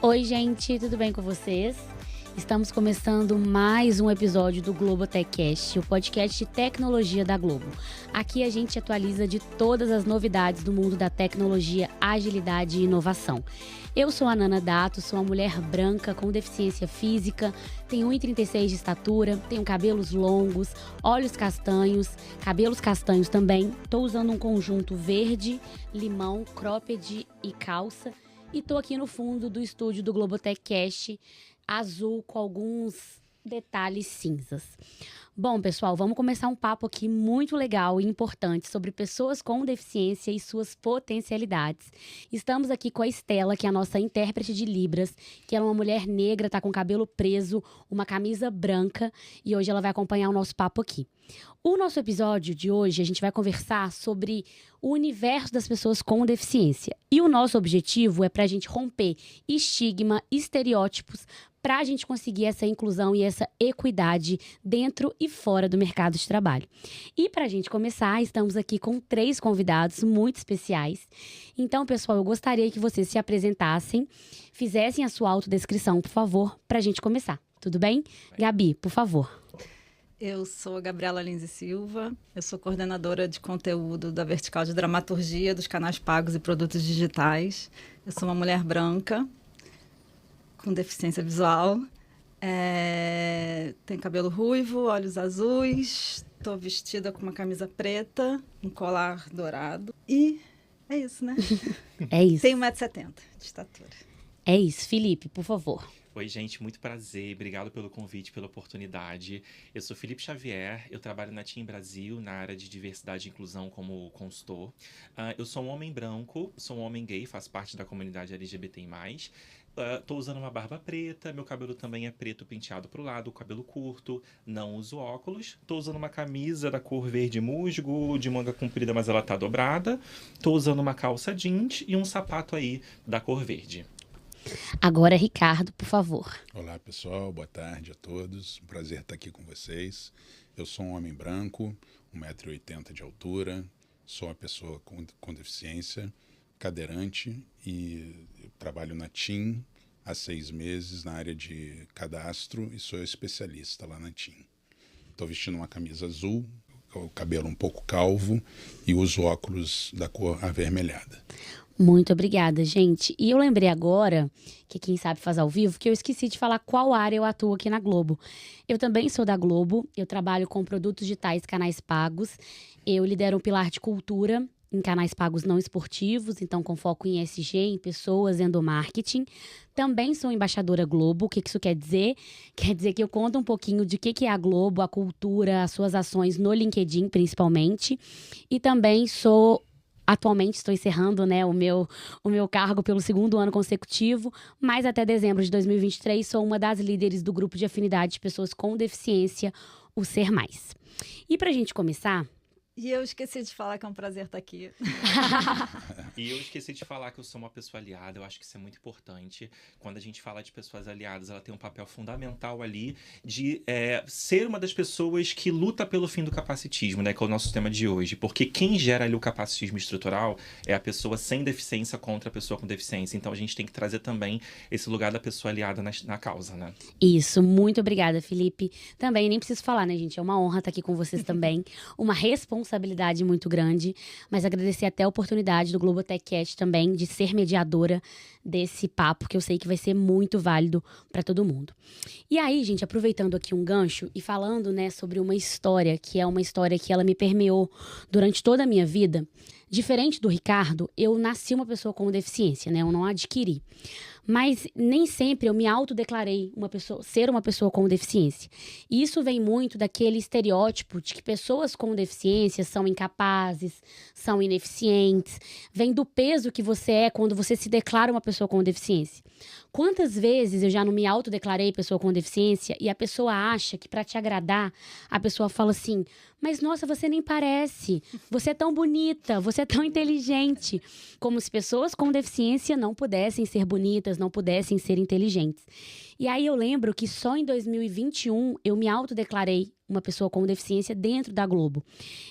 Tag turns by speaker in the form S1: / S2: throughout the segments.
S1: Oi, gente, tudo bem com vocês? Estamos começando mais um episódio do Globotechcast, o podcast de tecnologia da Globo. Aqui a gente atualiza de todas as novidades do mundo da tecnologia, agilidade e inovação. Eu sou a Nana Dato, sou uma mulher branca com deficiência física, tenho 1,36 de estatura, tenho cabelos longos, olhos castanhos, cabelos castanhos também. Estou usando um conjunto verde, limão, cropped e calça. E tô aqui no fundo do estúdio do Globotechcast, azul com alguns detalhes cinzas. Bom, pessoal, vamos começar um papo aqui muito legal e importante sobre pessoas com deficiência e suas potencialidades. Estamos aqui com a Estela, que é a nossa intérprete de Libras, que ela é uma mulher negra, tá com cabelo preso, uma camisa branca, e hoje ela vai acompanhar o nosso papo aqui. O nosso episódio de hoje, a gente vai conversar sobre o universo das pessoas com deficiência. E o nosso objetivo é para a gente romper estigma, estereótipos, para a gente conseguir essa inclusão e essa equidade dentro e fora do mercado de trabalho. E para a gente começar, estamos aqui com 3 convidados muito especiais. Então, pessoal, eu gostaria que vocês se apresentassem, fizessem a sua autodescrição, por favor, para a gente começar. Tudo bem? Gabi, por favor.
S2: Eu sou a Gabriela Lins e Silva, eu sou coordenadora de conteúdo da Vertical de Dramaturgia dos canais pagos e produtos digitais. Eu sou uma mulher branca, com deficiência visual, tenho cabelo ruivo, olhos azuis, estou vestida com uma camisa preta, um colar dourado e é isso, né?
S1: É isso.
S2: Tenho 1,70 m de estatura.
S1: É isso. Felipe, por favor.
S3: Oi, gente, muito prazer, obrigado pelo convite, pela oportunidade. Eu sou Felipe Xavier, eu trabalho na TIM Brasil, na área de diversidade e inclusão como consultor. Eu sou um homem branco, sou um homem gay, faço parte da comunidade LGBTI+. Tô usando uma barba preta, meu cabelo também é preto penteado pro lado, cabelo curto, não uso óculos. Tô usando uma camisa da cor verde musgo, de manga comprida, mas ela tá dobrada. Tô usando uma calça jeans e um sapato aí da cor verde.
S1: Agora, Ricardo, por favor.
S4: Olá, pessoal. Boa tarde a todos. Um prazer estar aqui com vocês. Eu sou um homem branco, 1,80 m de altura, sou uma pessoa com deficiência, cadeirante e eu trabalho na TIM há 6 meses na área de cadastro e sou especialista lá na TIM. Estou vestindo uma camisa azul, o cabelo um pouco calvo e uso óculos da cor avermelhada.
S1: Muito obrigada, gente. E eu lembrei agora, que quem sabe faz ao vivo, que eu esqueci de falar qual área eu atuo aqui na Globo. Eu também sou da Globo, eu trabalho com produtos digitais, canais pagos. Eu lidero um pilar de cultura em canais pagos não esportivos, então com foco em ESG, em pessoas, endomarketing. Também sou embaixadora Globo. O que isso quer dizer? Quer dizer que eu conto um pouquinho de que é a Globo, a cultura, as suas ações no LinkedIn, principalmente. E também atualmente estou encerrando, né, o meu cargo pelo 2º ano consecutivo, mas até dezembro de 2023 sou uma das líderes do grupo de afinidade de pessoas com deficiência, o Ser Mais. E para a gente começar...
S2: E eu esqueci de falar que é um prazer estar aqui.
S3: E eu esqueci de falar que eu sou uma pessoa aliada, eu acho que isso é muito importante. Quando a gente fala de pessoas aliadas, ela tem um papel fundamental ali de ser uma das pessoas que luta pelo fim do capacitismo, né, que é o nosso tema de hoje. Porque quem gera ali o capacitismo estrutural é a pessoa sem deficiência contra a pessoa com deficiência. Então a gente tem que trazer também esse lugar da pessoa aliada na causa, né?
S1: Isso, muito obrigada, Felipe. Também nem preciso falar, né, gente? É uma honra estar aqui com vocês também. Uma responsabilidade muito grande, mas agradecer até a oportunidade do Globotechcast também de ser mediadora desse papo, que eu sei que vai ser muito válido para todo mundo. E aí, gente, aproveitando aqui um gancho e falando, né, sobre uma história, que é uma história que ela me permeou durante toda a minha vida. Diferente do Ricardo, eu nasci uma pessoa com deficiência, né? Eu não adquiri. Mas nem sempre eu me autodeclarei ser uma pessoa com deficiência. E isso vem muito daquele estereótipo de que pessoas com deficiência são incapazes, são ineficientes. Vem do peso que você é quando você se declara uma pessoa com deficiência. Quantas vezes eu já não me autodeclarei pessoa com deficiência e a pessoa acha que para te agradar, a pessoa fala assim, mas nossa, você nem parece, você é tão bonita, você é tão inteligente. Como se pessoas com deficiência não pudessem ser bonitas, não pudessem ser inteligentes. E aí eu lembro que só em 2021 eu me autodeclarei uma pessoa com deficiência dentro da Globo.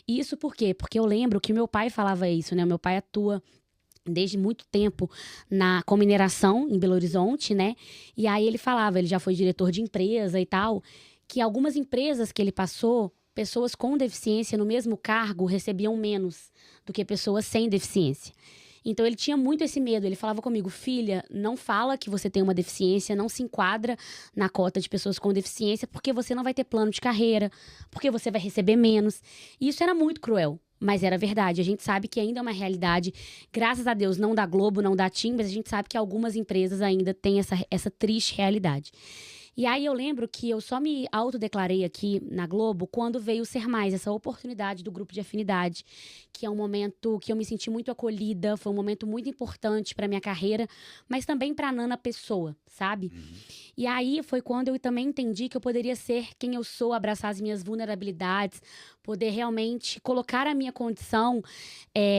S1: E isso por quê? Porque eu lembro que meu pai falava isso, né? Meu pai atua desde muito tempo com mineração em Belo Horizonte, né? E aí ele falava, ele já foi diretor de empresa e tal, que algumas empresas que ele passou, pessoas com deficiência no mesmo cargo recebiam menos do que pessoas sem deficiência. Então ele tinha muito esse medo, ele falava comigo, filha, não fala que você tem uma deficiência, não se enquadra na cota de pessoas com deficiência, porque você não vai ter plano de carreira, porque você vai receber menos. E isso era muito cruel. Mas era verdade, a gente sabe que ainda é uma realidade, graças a Deus, não da Globo, não da TIM, mas a gente sabe que algumas empresas ainda têm essa triste realidade. E aí eu lembro que eu só me autodeclarei aqui na Globo quando veio o Ser Mais, essa oportunidade do grupo de afinidade, que é um momento que eu me senti muito acolhida, foi um momento muito importante para minha carreira, mas também para a Nana pessoa, sabe? E aí foi quando eu também entendi que eu poderia ser quem eu sou, abraçar as minhas vulnerabilidades, poder realmente colocar a minha condição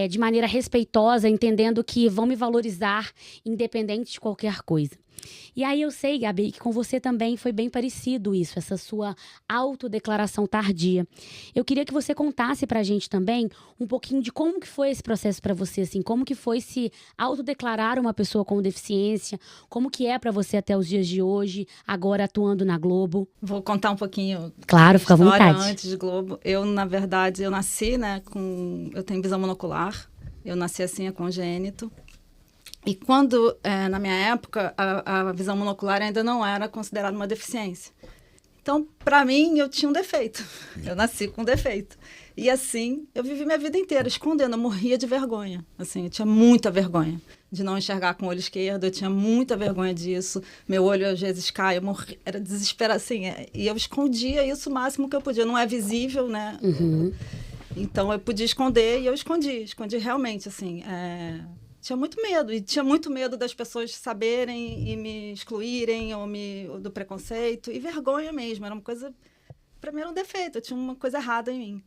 S1: de maneira respeitosa, entendendo que vão me valorizar independente de qualquer coisa. E aí eu sei, Gabi, que com você também foi bem parecido isso, essa sua autodeclaração tardia. Eu queria que você contasse pra gente também um pouquinho de como que foi esse processo pra você, assim, como que foi se autodeclarar uma pessoa com deficiência, como que é pra você até os dias de hoje, agora atuando na Globo.
S2: Vou contar um pouquinho.
S1: Claro, fica à vontade.
S2: Antes de Globo, eu, na verdade, eu nasci, né, eu tenho visão monocular, eu nasci assim, é congênito. E quando, na minha época, a visão monocular ainda não era considerada uma deficiência. Então, para mim, eu tinha um defeito. Eu nasci com um defeito. E assim, eu vivi minha vida inteira escondendo. Eu morria de vergonha. Assim, eu tinha muita vergonha de não enxergar com o olho esquerdo. Eu tinha muita vergonha disso. Meu olho, às vezes, cai. Eu morria, era desesperado, assim. E eu escondia isso o máximo que eu podia. Não é visível, né?
S1: Uhum.
S2: Então, eu podia esconder e eu escondi. Escondi realmente, assim. Tinha muito medo, e tinha muito medo das pessoas saberem e me excluírem, ou do preconceito, e vergonha mesmo, era uma coisa, para mim era um defeito, eu tinha uma coisa errada em mim.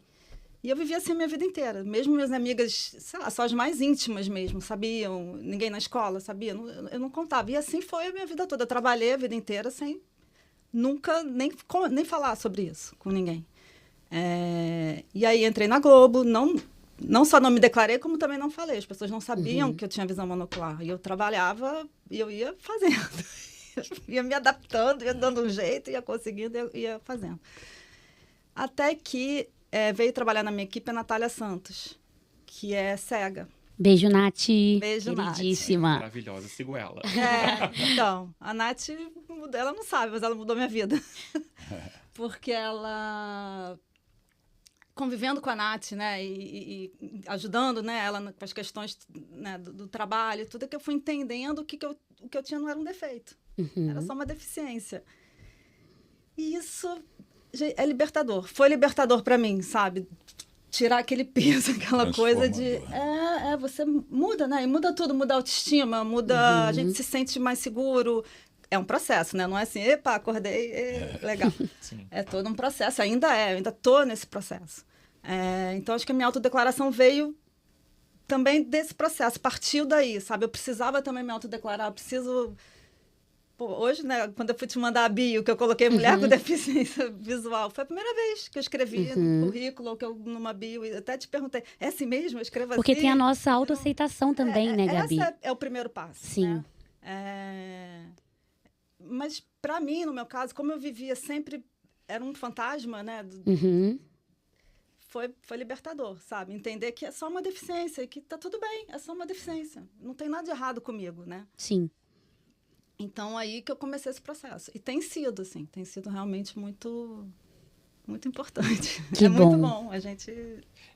S2: E eu vivia assim a minha vida inteira, mesmo minhas amigas, sei lá, só as mais íntimas mesmo, sabiam, ninguém na escola sabia, eu não contava, e assim foi a minha vida toda, eu trabalhei a vida inteira sem nunca nem falar sobre isso com ninguém. E aí entrei na Globo, não só não me declarei, como também não falei. As pessoas não sabiam que eu tinha visão monocular. E eu trabalhava e eu ia fazendo. Ia me adaptando, ia dando um jeito, ia conseguindo, ia fazendo. Até que veio trabalhar na minha equipe a Natália Santos, que é cega.
S1: Beijo, Nath.
S2: Beijo,
S1: queridíssima.
S2: Nath.
S3: Maravilhosa, sigo ela.
S2: Então, a Nath, ela não sabe, mas ela mudou minha vida. Porque ela... convivendo com a Nath, né, e ajudando, né, ela com as questões, né, do trabalho, tudo, que eu fui entendendo que o que eu tinha não era um defeito, era só uma deficiência. E isso é libertador. Foi libertador para mim, sabe? Tirar aquele peso, aquela coisa de... você muda, né? E muda tudo, muda a autoestima, muda... A gente se sente mais seguro. É um processo, né? Não é assim, epa, acordei, legal.
S3: Sim.
S2: É todo um processo, eu ainda estou nesse processo. Então, acho que a minha autodeclaração veio também desse processo, partiu daí, sabe? Eu precisava também me autodeclarar, eu preciso... Pô, hoje, né, quando eu fui te mandar a bio, que eu coloquei mulher com deficiência visual, foi a primeira vez que eu escrevi no currículo, ou que eu, numa bio, e até te perguntei, é assim mesmo? Eu escrevo
S1: Porque
S2: assim?
S1: tem a nossa autoaceitação também, né, Gabi?
S2: Esse é o primeiro passo.
S1: Sim.
S2: Né? Mas, para mim, no meu caso, como eu vivia sempre, era um fantasma, né? Foi libertador, sabe? Entender que é só uma deficiência, que tá tudo bem, é só uma deficiência. Não tem nada de errado comigo, né?
S1: Sim.
S2: Então, aí que eu comecei esse processo. E tem sido, assim, tem sido realmente muito, muito importante.
S1: Que bom.
S2: Muito bom, a gente...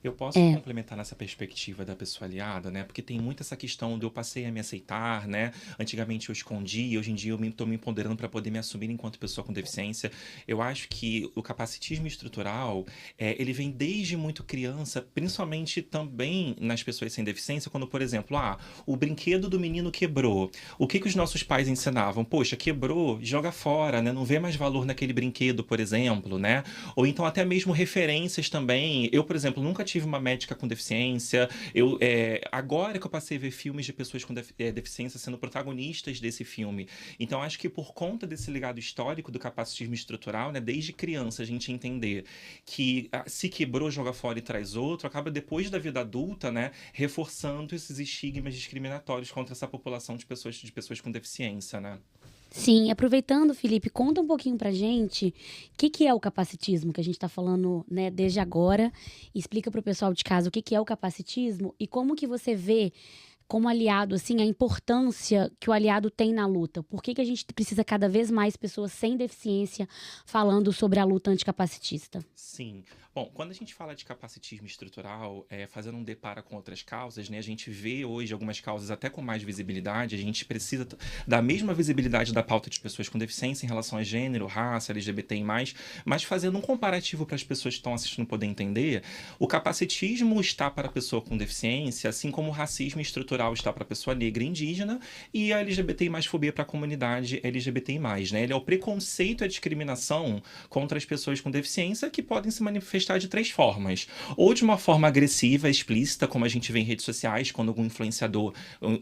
S3: Eu posso complementar nessa perspectiva da pessoa aliada, né? Porque tem muito essa questão de eu passei a me aceitar, né? Antigamente eu escondia, hoje em dia eu estou me empoderando para poder me assumir enquanto pessoa com deficiência. Eu acho que o capacitismo estrutural, ele vem desde muito criança, principalmente também nas pessoas sem deficiência, quando, por exemplo, o brinquedo do menino quebrou. O que os nossos pais ensinavam? Poxa, quebrou, joga fora, né? Não vê mais valor naquele brinquedo, por exemplo, né? ou então até mesmo referências também. Eu, por exemplo, nunca tive uma médica com deficiência. Agora que eu passei a ver filmes de pessoas com deficiência sendo protagonistas desse filme. Então, acho que por conta desse legado histórico do capacitismo estrutural, né, desde criança a gente entender que se quebrou, joga fora e traz outro, acaba depois da vida adulta, né, reforçando esses estigmas discriminatórios contra essa população de pessoas com deficiência, né?
S1: Sim, aproveitando, Felipe, conta um pouquinho pra gente o que é o capacitismo, que a gente tá falando, né, desde agora. Explica pro pessoal de casa o que é o capacitismo e como que você vê como aliado, assim, a importância que o aliado tem na luta. Por que a gente precisa cada vez mais pessoas sem deficiência falando sobre a luta anticapacitista?
S3: Sim. Bom, quando a gente fala de capacitismo estrutural, fazendo um deparo com outras causas, né, a gente vê hoje algumas causas até com mais visibilidade, a gente precisa da mesma visibilidade da pauta de pessoas com deficiência em relação a gênero, raça, LGBTI+, mas fazendo um comparativo para as pessoas que estão assistindo poder entender, o capacitismo está para a pessoa com deficiência, assim como o racismo estrutural está para a pessoa negra e indígena, e a LGBTI+, fobia para a comunidade LGBTI+, né? Ele é o preconceito e a discriminação contra as pessoas com deficiência que podem se manifestar de 3 formas. Ou de uma forma agressiva, explícita, como a gente vê em redes sociais, quando algum influenciador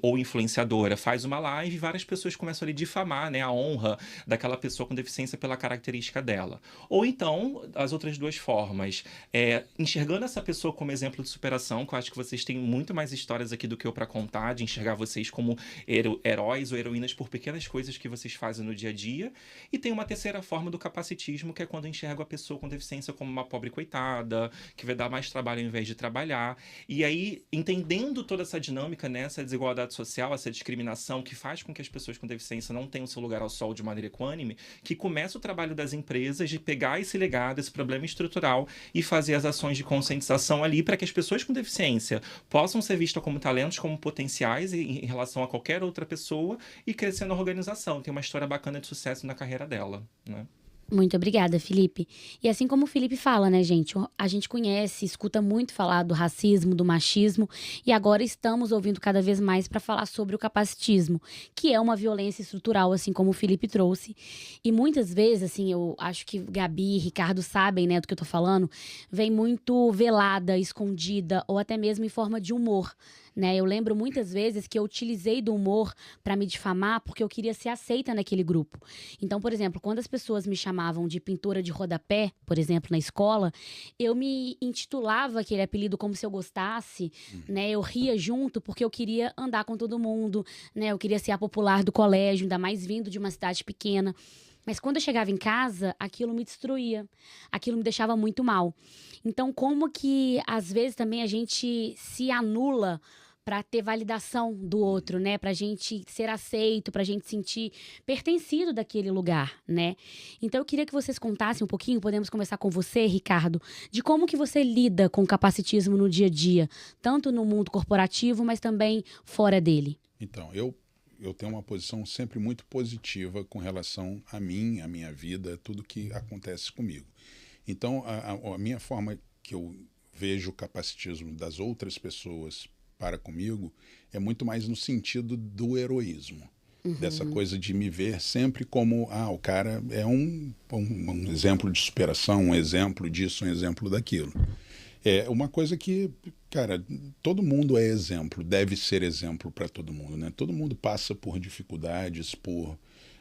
S3: ou influenciadora faz uma live, várias pessoas começam a difamar, né, a honra daquela pessoa com deficiência pela característica dela. Ou então, as outras 2 formas, enxergando essa pessoa como exemplo de superação, que eu acho que vocês têm muito mais histórias aqui do que eu para contar, de enxergar vocês como heróis ou heroínas por pequenas coisas que vocês fazem no dia a dia. E tem uma terceira forma do capacitismo, que é quando eu enxergo a pessoa com deficiência como uma pobre coitada, que vai dar mais trabalho ao invés de trabalhar. E aí, entendendo toda essa dinâmica, né, essa desigualdade social, essa discriminação que faz com que as pessoas com deficiência não tenham seu lugar ao sol de maneira equânime, que começa o trabalho das empresas de pegar esse legado, esse problema estrutural e fazer as ações de conscientização ali para que as pessoas com deficiência possam ser vistas como talentos, como potenciais em relação a qualquer outra pessoa e crescer na organização. Tem uma história bacana de sucesso na carreira dela, né?
S1: Muito obrigada, Felipe. E assim como o Felipe fala, né, gente? A gente conhece, escuta muito falar do racismo, do machismo, e agora estamos ouvindo cada vez mais para falar sobre o capacitismo, que é uma violência estrutural, assim como o Felipe trouxe. E muitas vezes, assim, eu acho que Gabi e Ricardo sabem, né, do que eu tô falando, vem muito velada, escondida, ou até mesmo em forma de humor. Né? Eu lembro muitas vezes que eu utilizei do humor para me difamar porque eu queria ser aceita naquele grupo. Então, por exemplo, quando as pessoas me chamavam de pintora de rodapé, por exemplo, na escola, eu me intitulava aquele apelido como se eu gostasse, né? Eu ria junto porque eu queria andar com todo mundo, né? Eu queria ser a popular do colégio, ainda mais vindo de uma cidade pequena. Mas quando eu chegava em casa, aquilo me destruía, aquilo me deixava muito mal. Então, como que às vezes também a gente se anula para ter validação do outro, né? Pra gente ser aceito, pra gente sentir pertencido daquele lugar, né? Então eu queria que vocês contassem um pouquinho, podemos começar com você, Ricardo, de como que você lida com o capacitismo no dia a dia, tanto no mundo corporativo, mas também fora dele.
S4: Então, eu tenho uma posição sempre muito positiva com relação a mim, a minha vida, tudo que acontece comigo. Então, a minha forma que eu vejo o capacitismo das outras pessoas para comigo é muito mais no sentido do heroísmo. Dessa coisa de me ver sempre como, o cara é um exemplo de superação, um exemplo disso, um exemplo daquilo. É uma coisa que, cara, todo mundo é exemplo, deve ser exemplo para todo mundo, né? Todo mundo passa por dificuldades, por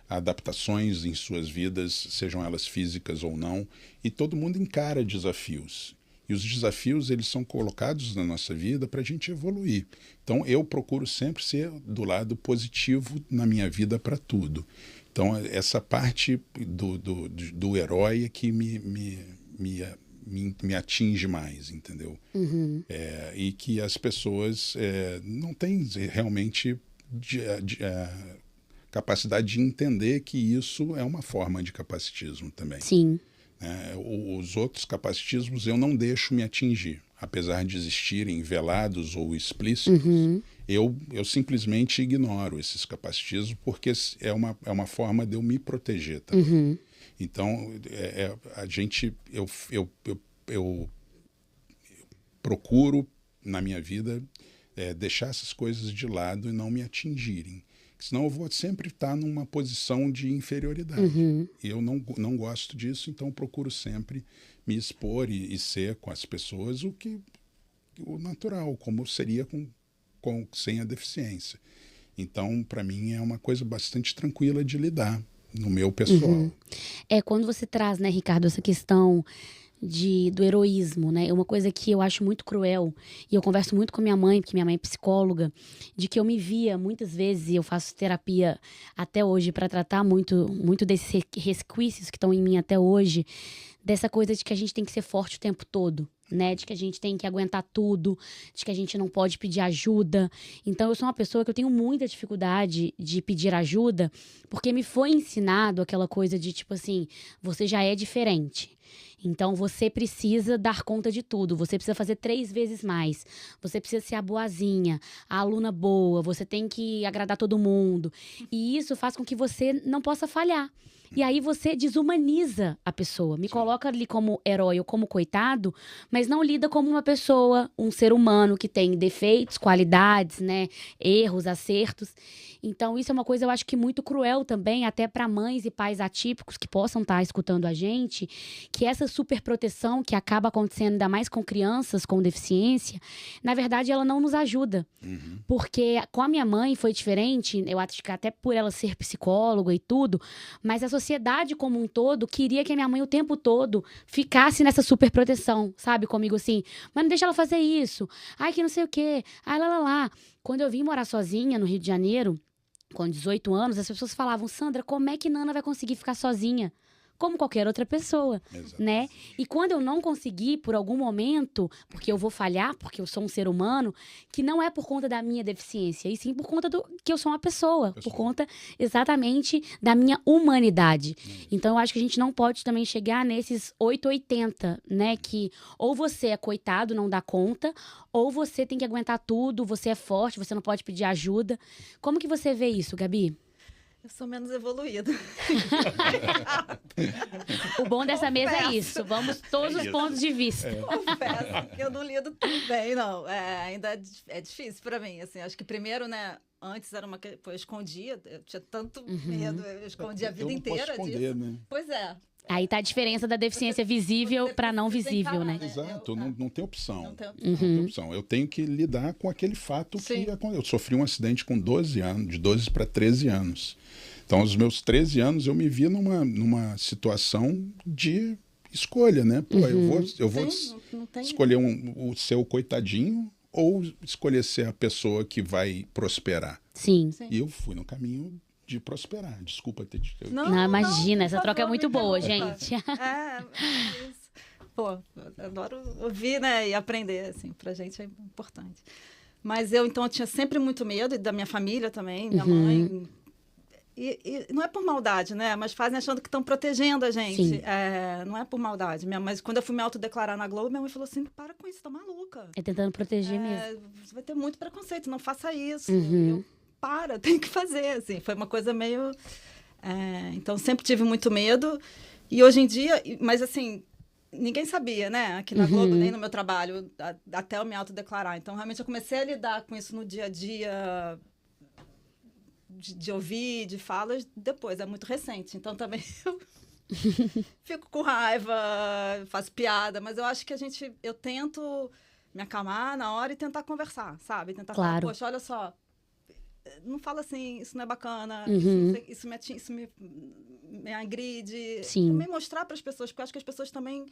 S4: adaptações em suas vidas, sejam elas físicas ou não, e todo mundo encara desafios. E os desafios, eles são colocados na nossa vida para a gente evoluir. Então, eu procuro sempre ser do lado positivo na minha vida para tudo. Então, essa parte do herói é que me atinge mais, entendeu? E que as pessoas não têm realmente capacidade de entender que isso é uma forma de capacitismo também.
S1: Sim.
S4: Os outros capacitismos eu não deixo me atingir. Apesar de existirem velados ou explícitos, eu simplesmente ignoro esses capacitismos porque é uma forma de eu me proteger também. Então, eu procuro, na minha vida, deixar essas coisas de lado e não me atingirem. Senão eu vou sempre estar numa posição de inferioridade.
S1: Uhum.
S4: E eu não gosto disso, então eu procuro sempre me expor e ser com as pessoas o natural, como seria sem a deficiência. Então, para mim, é uma coisa bastante tranquila de lidar no meu pessoal.
S1: Uhum. Quando você traz, né, Ricardo, essa questão do heroísmo, né? É uma coisa que eu acho muito cruel, e eu converso muito com minha mãe, porque minha mãe é psicóloga, de que eu me via muitas vezes, e eu faço terapia até hoje para tratar muito desses resquícios que estão em mim até hoje, dessa coisa de que a gente tem que ser forte o tempo todo, né? De que a gente tem que aguentar tudo, de que a gente não pode pedir ajuda. Então, eu sou uma pessoa que eu tenho muita dificuldade de pedir ajuda, porque me foi ensinado aquela coisa de, tipo assim, você já é diferente. Então, você precisa dar conta de tudo. Você precisa fazer 3 vezes mais. Você precisa ser a boazinha, a aluna boa. Você tem que agradar todo mundo. E isso faz com que você não possa falhar. E aí você desumaniza a pessoa. Me coloca ali como herói ou como coitado, mas não lida como uma pessoa, um ser humano que tem defeitos, qualidades, né? Erros, acertos. Então, isso é uma coisa, eu acho que muito cruel também, até para mães e pais atípicos que possam estar escutando a gente, que essa superproteção que acaba acontecendo, ainda mais com crianças com deficiência, na verdade, ela não nos ajuda.
S4: Uhum.
S1: Porque com a minha mãe foi diferente, eu acho que até por ela ser psicóloga e tudo, mas a sociedade como um todo queria que a minha mãe o tempo todo ficasse nessa superproteção, sabe? Comigo assim, mas não deixa ela fazer isso. Ai, que não sei o quê. Ai, lá. Quando eu vim morar sozinha no Rio de Janeiro, com 18 anos, as pessoas falavam, Sandra, como é que Nana vai conseguir ficar sozinha? Como qualquer outra pessoa, né? E quando eu não conseguir, por algum momento, porque eu vou falhar, porque eu sou um ser humano, que não é por conta da minha deficiência, e sim por conta que eu sou uma pessoa, por conta exatamente da minha humanidade. Então, eu acho que a gente não pode também chegar nesses 880, né? Que ou você é coitado, não dá conta, ou você tem que aguentar tudo, você é forte, você não pode pedir ajuda. Como que você vê isso, Gabi?
S2: Eu sou menos evoluída.
S1: O bom dessa mesa é isso. Vamos todos os pontos de vista.
S2: Confesso que eu não lido tão bem, não. Ainda é difícil para mim. Assim, acho que primeiro, né? Antes era uma que eu escondia. Eu tinha tanto medo. Eu escondia a vida inteira
S4: esconder,
S2: disso.
S4: Né?
S2: Pois é.
S1: Aí tá a diferença da deficiência visível para não visível, né?
S4: Exato, não tem opção.
S2: Não tem opção.
S4: Não tem opção. Eu tenho que lidar com aquele fato que aconteceu. Eu sofri um acidente com 12 anos, de 12 para 13 anos. Então, aos meus 13 anos, eu me vi numa situação de escolha, né? Pô, eu vou escolher o seu coitadinho ou escolher ser a pessoa que vai prosperar.
S1: Sim.
S4: E eu fui no caminho de prosperar. Desculpa ter te...
S1: Não, imagina, essa troca é muito boa, gente.
S2: Isso. Pô, eu adoro ouvir, né, e aprender, assim, pra gente é importante. Mas eu tinha sempre muito medo, e da minha família também, minha mãe. E não é por maldade, né? Mas fazem achando que estão protegendo a gente. Não é por maldade. Mas quando eu fui me autodeclarar na Globo, minha mãe falou assim, para com isso, tá maluca.
S1: É tentando proteger mesmo.
S2: Você vai ter muito preconceito, não faça isso. Eu, tem que fazer, assim. Foi uma coisa meio... então, sempre tive muito medo. E hoje em dia... Mas, assim, ninguém sabia, né? Aqui na Globo, nem no meu trabalho, até eu me autodeclarar. Então, realmente, eu comecei a lidar com isso no dia a dia... De ouvir, de falas, depois, é muito recente. Então, também eu fico com raiva, faço piada, mas eu acho que eu tento me acalmar na hora e tentar conversar, sabe? Tentar falar, poxa, olha só, não fala assim, isso não é bacana, isso me agride.
S1: Sim.
S2: Também mostrar para as pessoas, porque eu acho que as pessoas também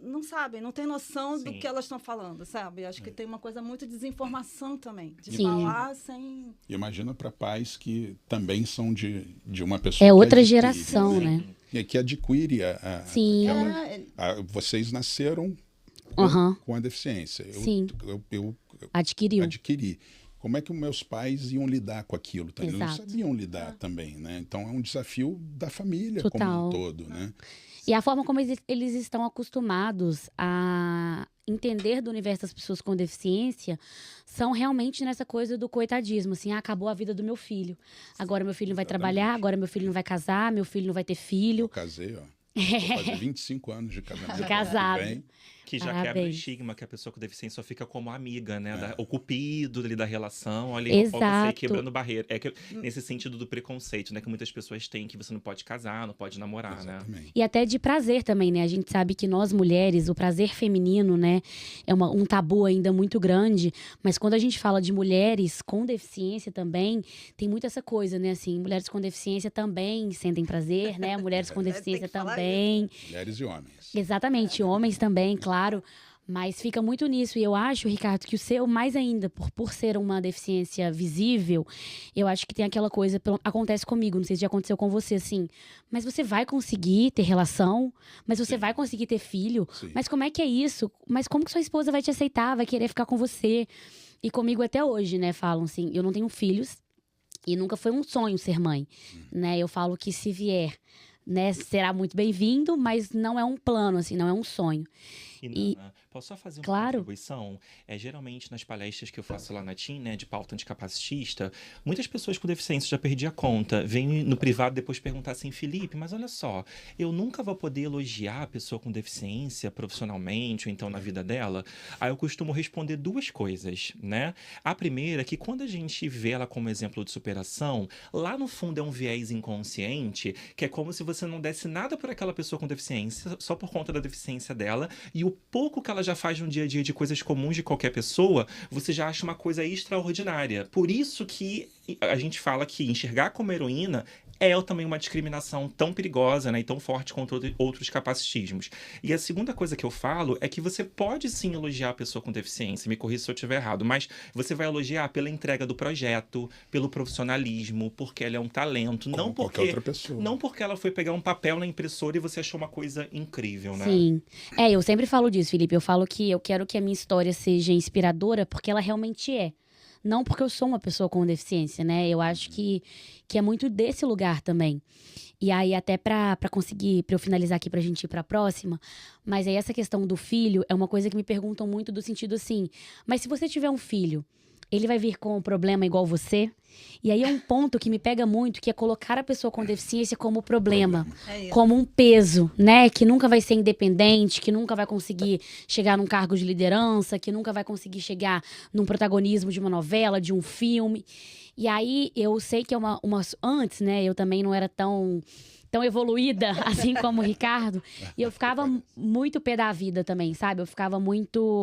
S2: não sabem, não têm noção do que elas estão falando, sabe? Acho que tem uma coisa muito de desinformação também, de falar sem...
S4: Imagina para pais que também são de uma pessoa...
S1: É outra geração, né?
S4: Que adquire
S1: Sim.
S4: Vocês nasceram com a deficiência. Eu adquiri. Como é que os meus pais iam lidar com aquilo? Tá? Eles não sabiam lidar também, né? Então, é um desafio da família como um todo, né?
S1: E a forma como eles estão acostumados a entender do universo das pessoas com deficiência são realmente nessa coisa do coitadismo, assim, acabou a vida do meu filho. Agora meu filho não vai trabalhar, agora meu filho não vai casar, meu filho não vai ter filho.
S4: Eu casei, ó. Vou fazer 25 anos de casamento.
S1: De casado.
S4: Ano que vem.
S3: Que já
S1: Parabéns.
S3: quebra o estigma que a pessoa com deficiência só fica como amiga, né? O cupido ali da relação. Olha,
S1: Exato.
S3: você quebrando barreira. É que, nesse sentido do preconceito, né? Que muitas pessoas têm, que você não pode casar, não pode namorar, né?
S4: Exatamente.
S1: E até de prazer também, né? A gente sabe que nós mulheres, o prazer feminino, né? É um tabu ainda muito grande. Mas quando a gente fala de mulheres com deficiência também, tem muito essa coisa, né? Assim, mulheres com deficiência também sentem prazer, né? Mulheres com deficiência
S2: Tem que falar
S1: também.
S4: Mulheres e homens.
S1: Exatamente, homens também, claro. Mas fica muito nisso. E eu acho, Ricardo, que o seu, mais ainda, por ser uma deficiência visível, eu acho que tem aquela coisa, acontece comigo, não sei se já aconteceu com você, assim. Mas você vai conseguir ter relação, mas você
S4: Sim.
S1: vai conseguir ter filho.
S4: Sim.
S1: Mas como é que é isso? Mas como que sua esposa vai te aceitar, vai querer ficar com você? E comigo até hoje, né, falam assim, eu não tenho filhos e nunca foi um sonho ser mãe, né? Eu falo que se vier, né, será muito bem-vindo, mas não é um plano, assim, não é um sonho.
S3: E, Nana, posso só fazer uma
S1: Claro.
S3: contribuição? Geralmente nas palestras que eu faço lá na TIM, né, de pauta anticapacitista, muitas pessoas com deficiência, já perdi a conta, vêm no privado depois perguntar assim, Felipe, mas olha só, eu nunca vou poder elogiar a pessoa com deficiência profissionalmente ou então na vida dela? Aí eu costumo responder duas coisas, né? A primeira é que quando a gente vê ela como exemplo de superação, lá no fundo é um viés inconsciente, que é como se você não desse nada por aquela pessoa com deficiência, só por conta da deficiência dela, e o pouco que ela já faz no dia a dia de coisas comuns de qualquer pessoa, você já acha uma coisa extraordinária. Por isso que a gente fala que enxergar como heroína é também uma discriminação tão perigosa, né, e tão forte contra outros capacitismos. E a segunda coisa que eu falo é que você pode sim elogiar a pessoa com deficiência, me corrija se eu estiver errado, mas você vai elogiar pela entrega do projeto, pelo profissionalismo, porque ela é um talento,
S4: Como
S3: não
S4: qualquer
S3: porque
S4: outra pessoa.
S3: não porque ela foi pegar um papel na impressora e você achou uma coisa incrível, né?
S1: Sim. Eu sempre falo disso, Felipe. Eu falo que eu quero que a minha história seja inspiradora porque ela realmente é. Não porque eu sou uma pessoa com deficiência, né? Eu acho que é muito desse lugar também. E aí, até pra eu finalizar aqui pra gente ir pra próxima, mas aí essa questão do filho é uma coisa que me perguntam muito do sentido assim, mas se você tiver um filho, ele vai vir com um problema igual você? E aí é um ponto que me pega muito, que é colocar a pessoa com deficiência como problema.
S2: É isso.
S1: Como um peso, né? Que nunca vai ser independente, que nunca vai conseguir chegar num cargo de liderança, que nunca vai conseguir chegar num protagonismo de uma novela, de um filme. E aí eu sei que é antes, né? Eu também não era tão evoluída, assim como o Ricardo. E eu ficava muito pé da vida também, sabe? Eu ficava muito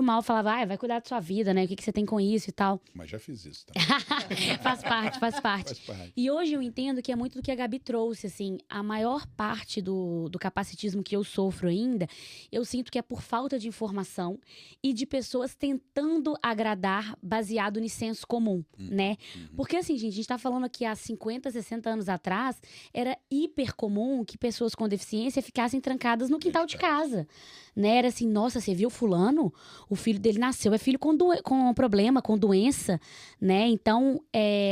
S1: mal, falava, vai cuidar da sua vida, né? O que você tem com isso e tal.
S4: Mas já fiz isso também.
S1: Faz parte.
S4: Faz parte.
S1: E hoje eu entendo que é muito do que a Gabi trouxe, assim, a maior parte do capacitismo que eu sofro ainda, eu sinto que é por falta de informação e de pessoas tentando agradar baseado no senso comum, né? Porque assim, gente, a gente tá falando aqui há 50, 60 anos atrás, era hiper comum que pessoas com deficiência ficassem trancadas no quintal de casa, né? Era assim, nossa, você viu fulano? O filho dele nasceu, é filho com problema, com doença, né? Então,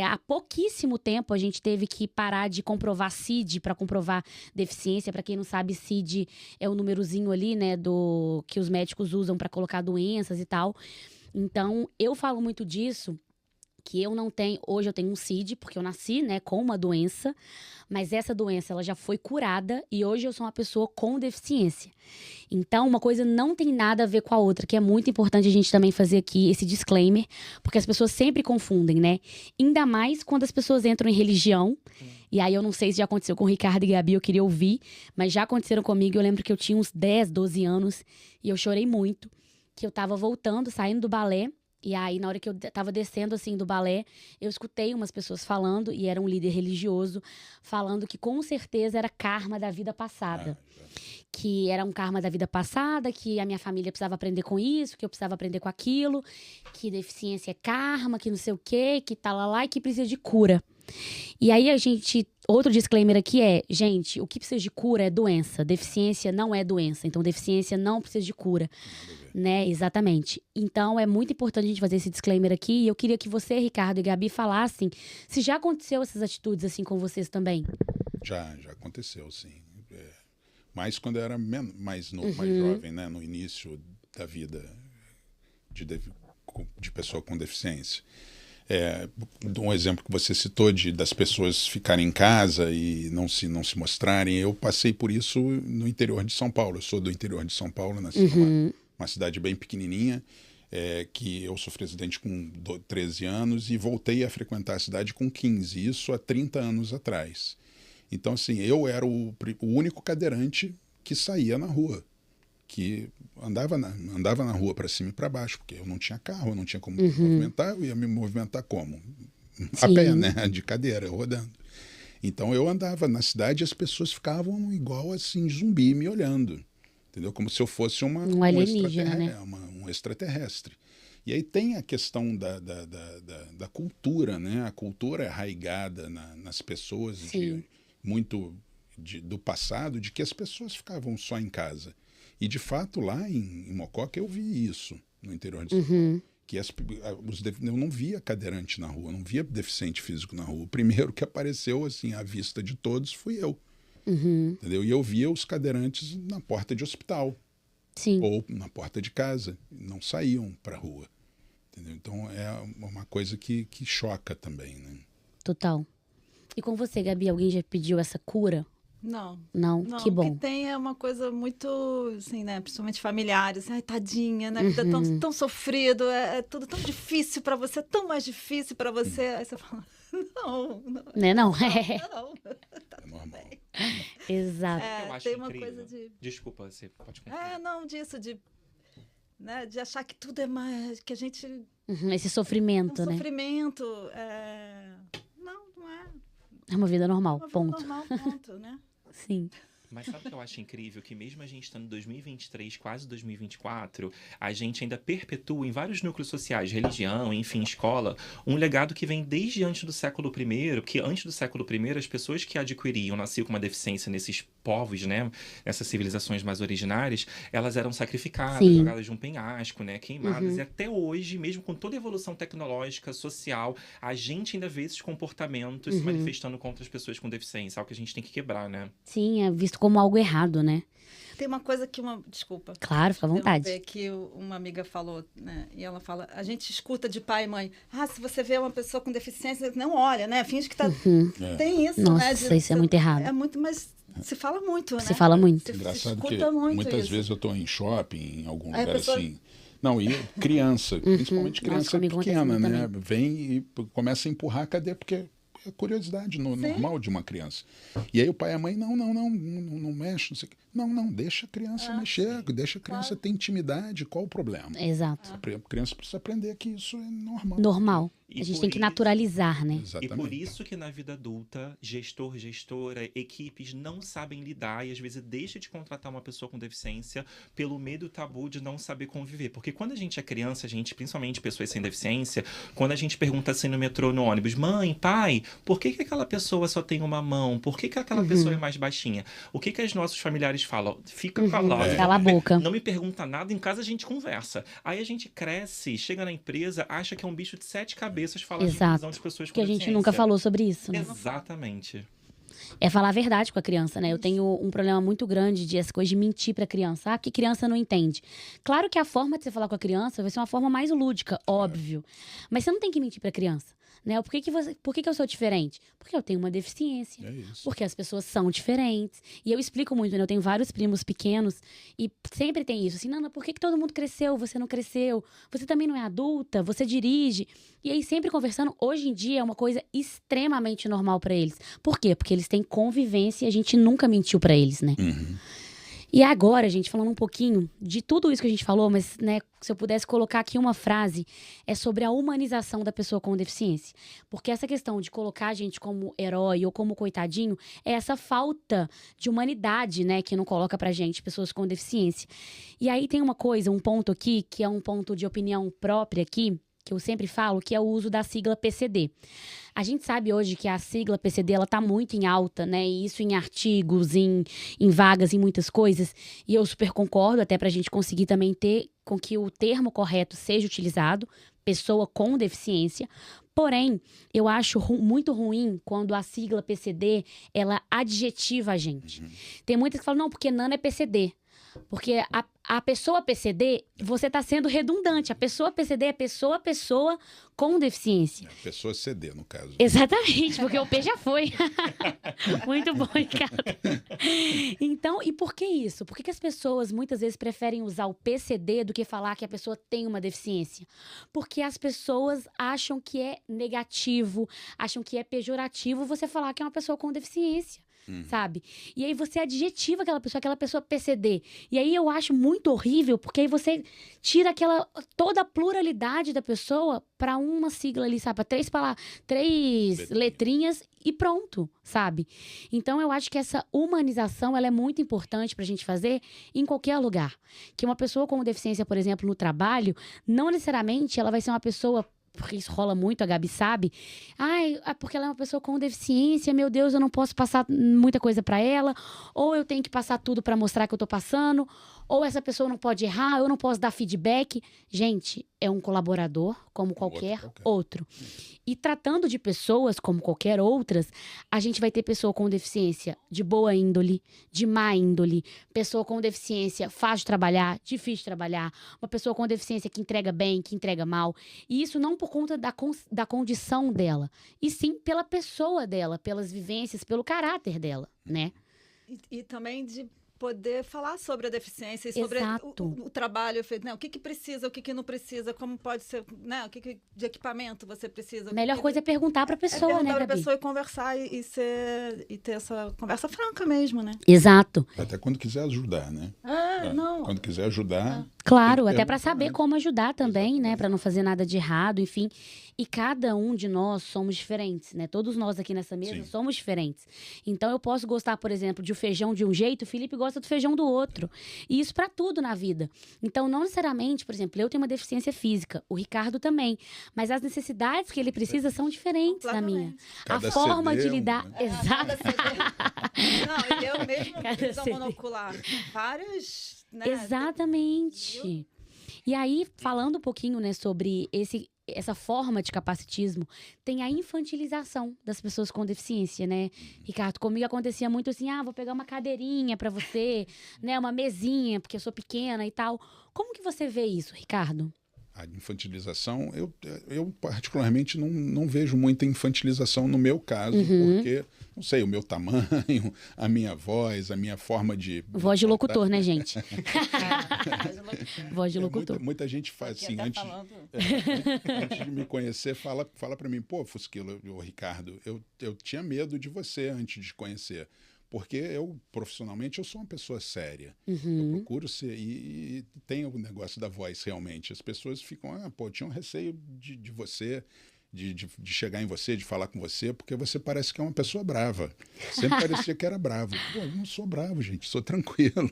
S1: há pouquíssimo tempo a gente teve que parar de comprovar CID para comprovar deficiência. Para quem não sabe, CID é o númerozinho ali, né, que os médicos usam para colocar doenças e tal. Então, eu falo muito disso, que eu não tenho, hoje eu tenho um CID, porque eu nasci, né, com uma doença, mas essa doença, ela já foi curada e hoje eu sou uma pessoa com deficiência. Então, uma coisa não tem nada a ver com a outra, que é muito importante a gente também fazer aqui esse disclaimer, porque as pessoas sempre confundem, né? Ainda mais quando as pessoas entram em religião, e aí eu não sei se já aconteceu com o Ricardo e Gabi, eu queria ouvir, mas já aconteceram comigo, eu lembro que eu tinha uns 10, 12 anos, e eu chorei muito, que eu tava voltando, saindo do balé, e aí, na hora que eu tava descendo, assim, do balé, eu escutei umas pessoas falando, e era um líder religioso, falando que com certeza era karma da vida passada. Que era um karma da vida passada, que a minha família precisava aprender com isso, que eu precisava aprender com aquilo, que deficiência é karma, que não sei o quê, que tá lá e que precisa de cura. E aí outro disclaimer aqui é, gente, o que precisa de cura é doença, deficiência não é doença, então deficiência não precisa de cura, né? Exatamente. Então é muito importante a gente fazer esse disclaimer aqui, e eu queria que você, Ricardo e Gabi, falassem se já aconteceu essas atitudes assim com vocês também.
S4: Já aconteceu, sim. Mas quando eu era mais jovem, né? No início da vida de pessoa com deficiência. Um exemplo que você citou das pessoas ficarem em casa e não se mostrarem, eu passei por isso no interior de São Paulo. Eu sou do interior de São Paulo, nasci numa cidade bem pequenininha, que eu sou residente com 13 anos e voltei a frequentar a cidade com 15, isso há 30 anos atrás. Então, assim, eu era o único cadeirante que saía na rua, que andava na rua para cima e para baixo, porque eu não tinha carro, eu não tinha como me movimentar, eu ia me movimentar como? A pé, né? De cadeira, rodando. Então eu andava na cidade e as pessoas ficavam igual assim, zumbi, me olhando, entendeu? Como se eu fosse
S1: um alienígena, né?
S4: Um extraterrestre. E aí tem a questão da cultura, né? A cultura é arraigada nas pessoas, do passado, de que as pessoas ficavam só em casa. E, de fato, lá em Mococa eu vi isso, no interior de São Paulo. Que eu não via cadeirante na rua, não via deficiente físico na rua. O primeiro que apareceu, assim, à vista de todos, fui eu. Entendeu? E eu via os cadeirantes na porta de hospital.
S1: Sim.
S4: Ou na porta de casa. Não saíam para a rua. Entendeu? Então, é uma coisa que choca também, né?
S1: Total. E com você, Gabi, alguém já pediu essa cura?
S2: Não,
S1: Que bom.
S2: O que tem é uma coisa muito, assim, né, principalmente familiar, assim, ai, tadinha, né, a vida é tão sofrido, é tudo tão difícil para você, tão mais difícil para você, aí você fala, não.
S1: Não.
S2: Tá
S4: normal.
S2: bem.
S1: Exato.
S3: Eu acho
S2: tem uma
S3: incrível.
S2: coisa de...
S3: Desculpa, você pode concluir.
S2: Não, disso, né, de achar que tudo é mais, que a gente...
S1: Esse sofrimento, né?
S2: Sofrimento, não é.
S1: É uma vida normal,
S2: É uma vida
S1: ponto.
S2: normal, ponto, né?
S1: Sim.
S3: Mas sabe o que eu acho incrível? Que mesmo a gente estando em 2023, quase 2024, a gente ainda perpetua em vários núcleos sociais, religião, enfim, escola, um legado que vem desde antes do século I, porque antes do século I, as pessoas que adquiriam, nasciam com uma deficiência nesses povos, né, nessas civilizações mais originárias, elas eram sacrificadas, jogadas de um penhasco, né, queimadas, e até hoje, mesmo com toda a evolução tecnológica, social, a gente ainda vê esses comportamentos se manifestando contra as pessoas com deficiência, algo que a gente tem que quebrar, né?
S1: Sim, é visto como algo errado, né?
S2: Tem uma coisa que Desculpa.
S1: Claro, fica à vontade.
S2: Que uma amiga falou, né? E ela fala, a gente escuta de pai e mãe, se você vê uma pessoa com deficiência, não olha, né? Finge que tá... Tem isso,
S1: Nossa,
S2: né?
S1: isso é muito errado.
S2: É muito, mas se fala muito, né?
S1: Se fala muito.
S4: Engraçado que
S2: muito
S4: muitas
S2: isso.
S4: vezes eu estou em shopping, em algum lugar
S2: pessoa...
S4: assim... Não, e criança, principalmente criança pequena, né?
S1: Também.
S4: Vem e começa a empurrar a cadeira, porque é curiosidade normal de uma criança. E aí o pai e a mãe, não mexe, não sei o quê. Não, deixa a criança mexer, deixa a criança ter intimidade, qual o problema?
S1: Exato.
S4: A criança precisa aprender que isso é normal.
S1: Normal.
S3: E
S1: A gente
S3: por
S1: tem que
S3: isso-
S1: naturalizar, né?
S4: Exatamente.
S3: E por isso que na vida adulta, gestor, gestora, equipes não sabem lidar e às vezes deixa de contratar uma pessoa com deficiência pelo medo e tabu de não saber conviver. Porque quando a gente é criança, principalmente pessoas sem deficiência, quando a gente pergunta assim no metrô, no ônibus, mãe, pai, por que aquela pessoa só tem uma mão? Por que aquela pessoa é mais baixinha? O que os nossos familiares falam? Fica calado.
S1: Cala a boca.
S3: Não me pergunta nada, em casa a gente conversa. Aí a gente cresce, chega na empresa, acha que é um bicho de 7 cabeças falar de
S1: Exato.
S3: inclusão de pessoas com
S1: Que a gente
S3: deficiência.
S1: nunca falou sobre isso, né?
S3: Exatamente.
S1: É falar a verdade com a criança, né? Eu tenho um problema muito grande de essa coisa de mentir pra criança. Que criança não entende. Claro que a forma de você falar com a criança vai ser uma forma mais lúdica, óbvio. Mas você não tem que mentir pra criança, né? Por que eu sou diferente? Porque eu tenho uma deficiência.
S4: É isso.
S1: Porque as pessoas são diferentes. E eu explico muito, né? Eu tenho vários primos pequenos e sempre tem isso. Assim, Nana, por que todo mundo cresceu? Você não cresceu? Você também não é adulta? Você dirige? E aí, sempre conversando, hoje em dia é uma coisa extremamente normal pra eles. Por quê? Porque eles têm convivência e a gente nunca mentiu pra eles, né? E agora, gente, falando um pouquinho de tudo isso que a gente falou, mas, né, se eu pudesse colocar aqui uma frase, é sobre a humanização da pessoa com deficiência. Porque essa questão de colocar a gente como herói ou como coitadinho é essa falta de humanidade, né, que não coloca pra gente pessoas com deficiência. E aí tem uma coisa, um ponto aqui, que é um ponto de opinião própria aqui, que eu sempre falo, que é o uso da sigla PCD. A gente sabe hoje que a sigla PCD, ela tá muito em alta, né? E isso em artigos, em vagas, em muitas coisas. E eu super concordo, até pra gente conseguir também ter com que o termo correto seja utilizado, pessoa com deficiência. Porém, eu acho muito ruim quando a sigla PCD, ela adjetiva a gente. Tem muitas que falam, não, porque Nana é PCD. Porque a pessoa PCD, você está sendo redundante. A pessoa PCD é pessoa com deficiência.
S4: A pessoa CD, no caso.
S1: Exatamente, porque o P já foi. Muito bom, Ricardo. Então, e por que isso? Por que as pessoas muitas vezes preferem usar o PCD do que falar que a pessoa tem uma deficiência? Porque as pessoas acham que é negativo, acham que é pejorativo você falar que é uma pessoa com deficiência. Sabe? E aí você adjetiva aquela pessoa PCD. E aí eu acho muito horrível, porque aí você tira toda a pluralidade da pessoa para uma sigla ali, sabe? Para três letrinhas e pronto, sabe? Então eu acho que essa humanização, ela é muito importante pra gente fazer em qualquer lugar. Que uma pessoa com deficiência, por exemplo, no trabalho, não necessariamente ela vai ser uma pessoa, porque isso rola muito, a Gabi sabe. Porque ela é uma pessoa com deficiência, meu Deus, eu não posso passar muita coisa pra ela, ou eu tenho que passar tudo pra mostrar que eu tô passando, ou essa pessoa não pode errar, eu não posso dar feedback. Gente, é um colaborador como qualquer outro. E tratando de pessoas como qualquer outras, a gente vai ter pessoa com deficiência de boa índole, de má índole, pessoa com deficiência fácil de trabalhar, difícil de trabalhar, uma pessoa com deficiência que entrega bem, que entrega mal. E isso não por conta da condição dela, e sim pela pessoa dela, pelas vivências, pelo caráter dela, né?
S2: E também de poder falar sobre a deficiência e sobre o trabalho feito, né? O que precisa, o que não precisa, como pode ser, né? O que de equipamento você precisa.
S1: A melhor coisa é perguntar para a pessoa, né, Gabi?
S2: Perguntar para a pessoa e conversar e ter essa conversa franca mesmo, né?
S1: Exato.
S4: Até quando quiser ajudar, né?
S2: Não.
S4: Quando quiser ajudar.
S1: Claro, até para saber como ajudar também, né? Para não fazer nada de errado, enfim. E cada um de nós somos diferentes, né? Todos nós aqui nessa mesa somos diferentes. Então eu posso gostar, por exemplo, de um feijão de um jeito, o Felipe gosta do feijão do outro. E isso para tudo na vida. Então não necessariamente, por exemplo, eu tenho uma deficiência física, o Ricardo também, mas as necessidades que ele precisa são diferentes da minha.
S4: Cada
S1: a forma
S4: CD
S1: de lidar,
S4: né?
S1: exato.
S2: Não, eu mesmo visão monocular, várias, né?
S1: Exatamente. E aí, falando um pouquinho, né, sobre essa forma de capacitismo, tem a infantilização das pessoas com deficiência, né? Ricardo, comigo acontecia muito assim, vou pegar uma cadeirinha pra você, né, uma mesinha, porque eu sou pequena e tal. Como que você vê isso, Ricardo?
S4: A infantilização, eu particularmente não vejo muita infantilização no meu caso, porque, não sei, o meu tamanho, a minha voz, a minha forma de...
S1: Voz de locutor, né, gente? Voz de locutor.
S4: Muita gente faz assim, antes de me conhecer, fala para mim, pô, Fusquila, o Ricardo, eu tinha medo de você antes de te conhecer. Porque profissionalmente, eu sou uma pessoa séria. Eu procuro ser... E tem o negócio da voz, realmente. As pessoas ficam, tinha um receio de você, de chegar em você, de falar com você, porque você parece que é uma pessoa brava. Sempre parecia que era bravo. Pô, eu não sou bravo, gente, sou tranquilo.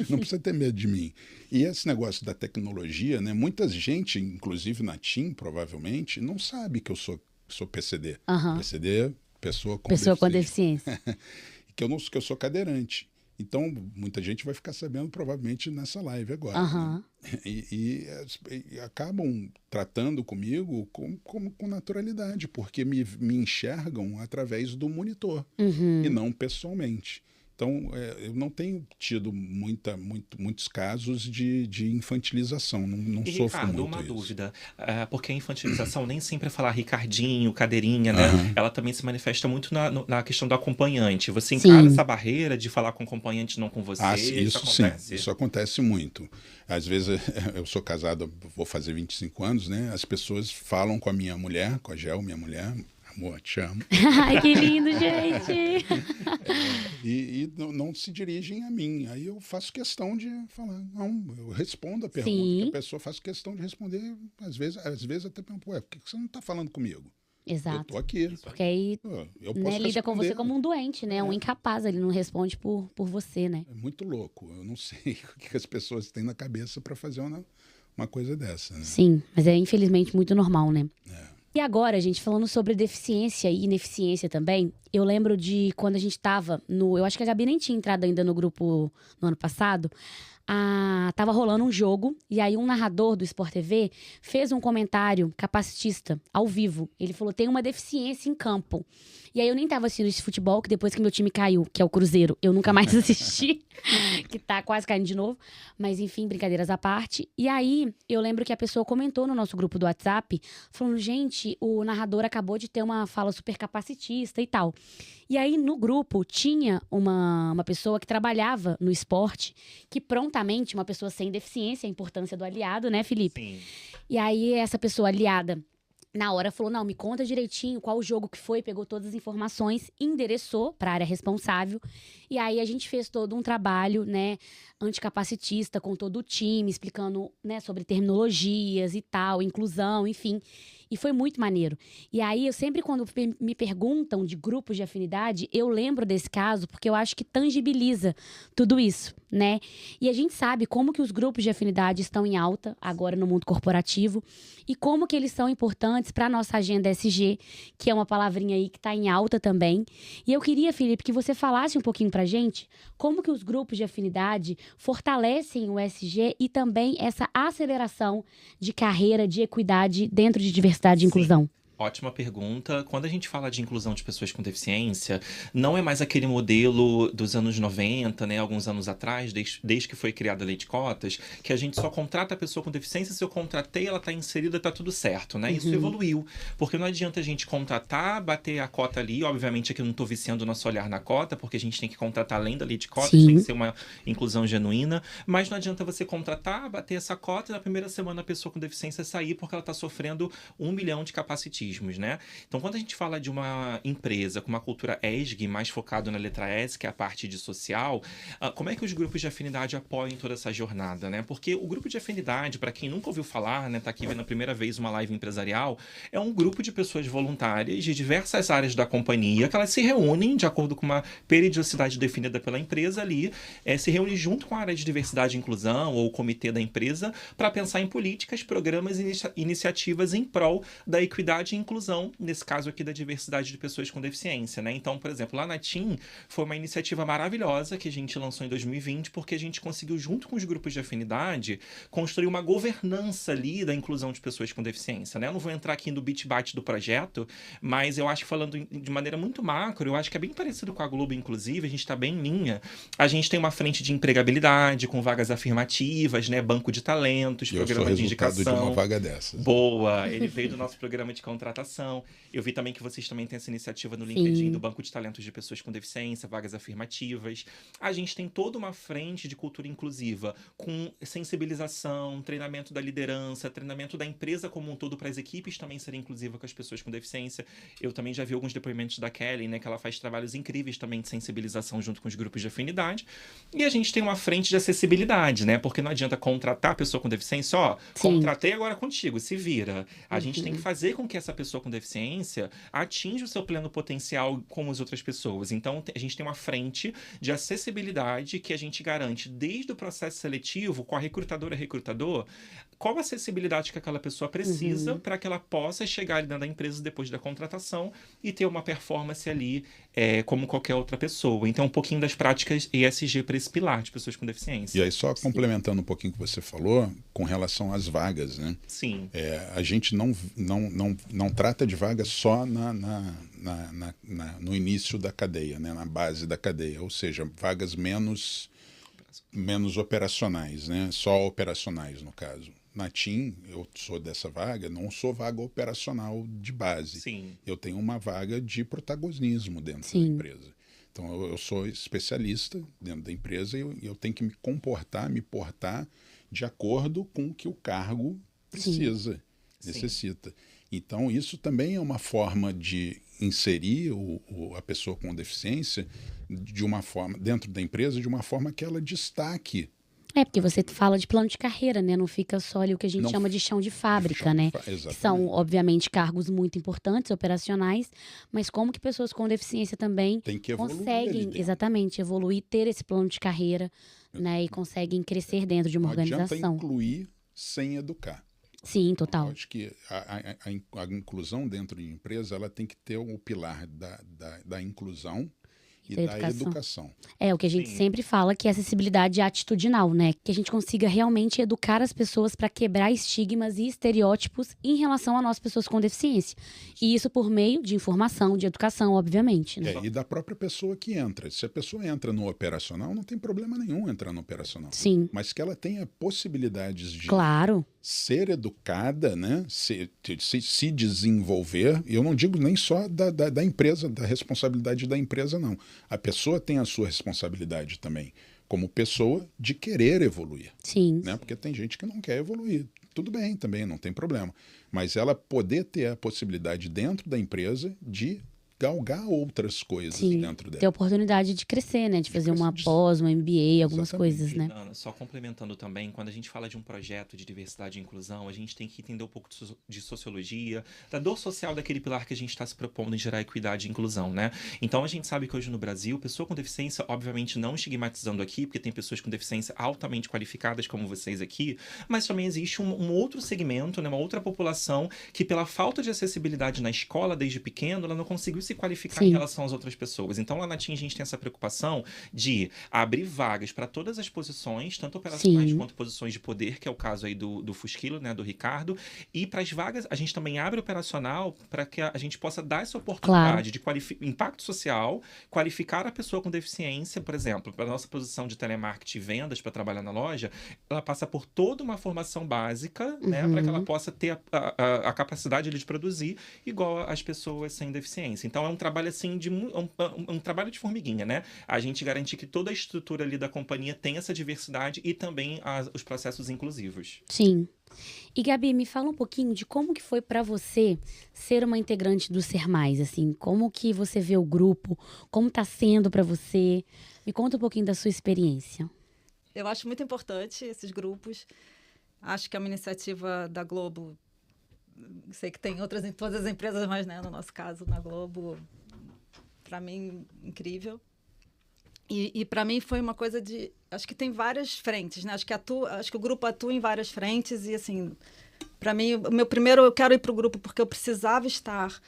S4: Não precisa ter medo de mim. E esse negócio da tecnologia, né? Muita gente, inclusive na TIM, provavelmente, não sabe que eu sou PCD. PCD, pessoa com
S1: deficiência.
S4: que eu sou cadeirante. Então, muita gente vai ficar sabendo provavelmente nessa live agora. Né? E acabam tratando comigo com naturalidade, porque me enxergam através do monitor e não pessoalmente. Então, eu não tenho tido muitos casos de infantilização, não sofro
S3: Ricardo,
S4: muito
S3: uma
S4: isso.
S3: dúvida, porque a infantilização nem sempre é falar Ricardinho, cadeirinha, né? Ela também se manifesta muito na questão do acompanhante. Você encara essa barreira de falar com o acompanhante, não com você?
S4: Isso sim, isso acontece muito. Às vezes, eu sou casado, vou fazer 25 anos, né? As pessoas falam com a minha mulher, com a Gel, minha mulher... Amor, te amo.
S1: Ai, que lindo, gente!
S4: E não se dirigem a mim. Aí eu faço questão de falar. Não, eu respondo a pergunta que a pessoa faz questão de responder. Às vezes até pergunto, por que você não está falando comigo?
S1: Exato.
S4: Eu tô aqui.
S1: Porque aí
S4: eu posso
S1: lida com você como um doente, né? Um incapaz, ele não responde por você, né?
S4: É muito louco. Eu não sei o que as pessoas têm na cabeça para fazer uma coisa dessa. Né?
S1: Sim, mas é infelizmente muito normal, né? E agora, gente, falando sobre deficiência e ineficiência também, eu lembro de quando a gente tava eu acho que a Gabi nem tinha entrado ainda no grupo no ano passado. tava rolando um jogo e aí um narrador do Sport TV fez um comentário capacitista ao vivo. Ele falou, tem uma deficiência em campo. E aí eu nem tava assistindo esse futebol, que depois que meu time caiu, que é o Cruzeiro, eu nunca mais assisti, que tá quase caindo de novo. Mas enfim, brincadeiras à parte. E aí eu lembro que a pessoa comentou no nosso grupo do WhatsApp, falando, gente, o narrador acabou de ter uma fala super capacitista e tal. E aí no grupo tinha uma pessoa que trabalhava no esporte, que prontamente, uma pessoa sem deficiência, a importância do aliado, né, Felipe?
S3: Sim.
S1: E aí essa pessoa aliada, na hora, falou, não, me conta direitinho qual o jogo que foi, pegou todas as informações, endereçou para a área responsável. E aí a gente fez todo um trabalho, né, anticapacitista com todo o time, explicando, né, sobre terminologias e tal, inclusão, enfim. E foi muito maneiro. E aí, eu sempre, quando me perguntam de grupos de afinidade, eu lembro desse caso, porque eu acho que tangibiliza tudo isso, né? E a gente sabe como que os grupos de afinidade estão em alta agora no mundo corporativo e como que eles são importantes para a nossa agenda SG, que é uma palavrinha aí que está em alta também. E eu queria, Felipe, que você falasse um pouquinho pra gente como que os grupos de afinidade fortalecem o SG e também essa aceleração de carreira, de equidade dentro de diversidade e inclusão.
S3: Ótima pergunta. Quando a gente fala de inclusão de pessoas com deficiência, não é mais aquele modelo dos anos 90, né, alguns anos atrás, desde que foi criada a lei de cotas, que a gente só contrata a pessoa com deficiência, se eu contratei, ela está inserida, está tudo certo, né? Isso evoluiu, porque não adianta a gente contratar, bater a cota ali, obviamente aqui eu não estou viciando o nosso olhar na cota, porque a gente tem que contratar além da lei de cotas, tem que ser uma inclusão genuína, mas não adianta você contratar, bater essa cota e na primeira semana a pessoa com deficiência sair porque ela está sofrendo 1 milhão de capacitismos, né? Então, quando a gente fala de uma empresa com uma cultura ESG, mais focado na letra S, que é a parte de social, como é que os grupos de afinidade apoiam toda essa jornada, né? Porque o grupo de afinidade, para quem nunca ouviu falar, né, tá aqui vendo a primeira vez uma live empresarial, é um grupo de pessoas voluntárias de diversas áreas da companhia, que elas se reúnem de acordo com uma periodicidade definida pela empresa ali, se reúnem junto com a área de diversidade e inclusão ou o comitê da empresa para pensar em políticas, programas e iniciativas em prol da equidade e inclusão, nesse caso aqui da diversidade de pessoas com deficiência, né? Então, por exemplo, lá na TIM foi uma iniciativa maravilhosa que a gente lançou em 2020, porque a gente conseguiu, junto com os grupos de afinidade, construir uma governança ali da inclusão de pessoas com deficiência, né? Eu não vou entrar aqui no bit-bate do projeto, mas eu acho que falando de maneira muito macro, eu acho que é bem parecido com a Globo, inclusive, a gente está bem em linha. A gente tem uma frente de empregabilidade, com vagas afirmativas, né? Banco de talentos, programa de indicação.
S4: Eu sou resultado de uma vaga dessas.
S3: Boa! Ele veio do nosso programa de contratação. Eu vi também que vocês também têm essa iniciativa no LinkedIn do Banco de Talentos de Pessoas com Deficiência, vagas afirmativas. A gente tem toda uma frente de cultura inclusiva, com sensibilização, treinamento da liderança, treinamento da empresa como um todo para as equipes também serem inclusivas com as pessoas com deficiência. Eu também já vi alguns depoimentos da Kelly, né, que ela faz trabalhos incríveis também de sensibilização junto com os grupos de afinidade. E a gente tem uma frente de acessibilidade, né, porque não adianta contratar a pessoa com deficiência, contratei agora contigo, se vira. A gente tem que fazer com que essa pessoa com deficiência atinja o seu pleno potencial como as outras pessoas. Então, a gente tem uma frente de acessibilidade que a gente garante desde o processo seletivo, com a recrutador, qual a acessibilidade que aquela pessoa precisa para que ela possa chegar ali dentro da empresa depois da contratação e ter uma performance ali como qualquer outra pessoa. Então, um pouquinho das práticas ESG para esse pilar de pessoas com deficiência.
S4: E aí, só complementando um pouquinho o que você falou, com relação às vagas, né?
S3: Sim.
S4: A gente não trata de vagas só no início da cadeia, né? Na base da cadeia, ou seja, vagas menos operacionais, né? Só operacionais, no caso. Na TIM, eu sou dessa vaga, não sou vaga operacional de base.
S3: Sim.
S4: Eu tenho uma vaga de protagonismo dentro da empresa. Então, eu sou especialista dentro da empresa e eu tenho que me portar de acordo com o que o cargo necessita. Então, isso também é uma forma de inserir a pessoa com deficiência de uma forma, dentro da empresa, de uma forma que ela destaque.
S1: Porque você fala de plano de carreira, né? Não fica só ali o que a gente chama de chão de fábrica, né? Que são, obviamente, cargos muito importantes, operacionais, mas como que pessoas com deficiência também conseguem, exatamente, evoluir, ter esse plano de carreira, né? E conseguem crescer dentro de uma organização.
S4: Não adianta incluir sem educar.
S1: Sim, total.
S4: Eu acho que a inclusão dentro de empresa, ela tem que ter o pilar da inclusão e
S1: da
S4: da educação.
S1: É o que a gente
S3: Sim.
S1: sempre fala, que é acessibilidade atitudinal, né? Que a gente consiga realmente educar as pessoas para quebrar estigmas e estereótipos em relação a nós, pessoas com deficiência. E isso por meio de informação, de educação, obviamente, né?
S4: E da própria pessoa que entra. Se a pessoa entra no operacional, não tem problema nenhum entrar no operacional.
S1: Sim,
S4: Mas que ela tenha possibilidades de
S1: claro.
S4: ser educada, né? se desenvolver. E eu não digo nem só da empresa, da responsabilidade da empresa, não. A pessoa tem a sua responsabilidade também, como pessoa, de querer evoluir.
S1: Sim,
S4: Né? Porque tem gente que não quer evoluir. Tudo bem também, não tem problema. Mas ela poder ter a possibilidade dentro da empresa de galgar outras coisas
S1: sim.
S4: dentro
S1: Ter
S4: dela.
S1: oportunidade de crescer, né? De fazer
S4: crescer,
S1: uma pós, uma MBA, algumas
S4: Exatamente.
S1: coisas, né?
S3: Ana, só complementando também, quando a gente fala de um projeto de diversidade e inclusão, a gente tem que entender um pouco de sociologia, da dor social daquele pilar que a gente está se propondo em gerar equidade e inclusão, né? Então a gente sabe que hoje no Brasil, pessoa com deficiência, obviamente não estigmatizando aqui, porque tem pessoas com deficiência altamente qualificadas como vocês aqui, mas também existe um outro segmento, né, uma outra população que pela falta de acessibilidade na escola desde pequeno, ela não conseguiu se qualificar
S1: Sim.
S3: em relação às outras pessoas. Então lá na TIM a gente tem essa preocupação de abrir vagas para todas as posições, tanto operacionais
S1: Sim.
S3: quanto posições de poder, que é o caso aí do Fusquilo, né, do Ricardo. E para as vagas, a gente também abre operacional para que a gente possa dar essa oportunidade de impacto social, qualificar a pessoa com deficiência, por exemplo, para a nossa posição de telemarketing e vendas para trabalhar na loja, ela passa por toda uma formação básica, né, para que ela possa ter a capacidade de produzir igual às pessoas sem deficiência. Então é um trabalho assim um trabalho de formiguinha, né? A gente garantir que toda a estrutura ali da companhia tem essa diversidade e também os processos inclusivos.
S1: Sim. E Gabi, me fala um pouquinho de como que foi pra você ser uma integrante do Ser Mais, assim, como que você vê o grupo, como tá sendo pra você? Me conta um pouquinho da sua experiência.
S2: Eu acho muito importante esses grupos. Acho que é uma iniciativa da Globo. Sei que tem outras em todas as empresas, mas né, no nosso caso, na Globo, para mim, incrível. E para mim foi uma coisa de... Acho que tem várias frentes, né? Acho que o grupo atua em várias frentes e, assim, para mim, o meu primeiro, eu quero ir para o grupo porque eu precisava estar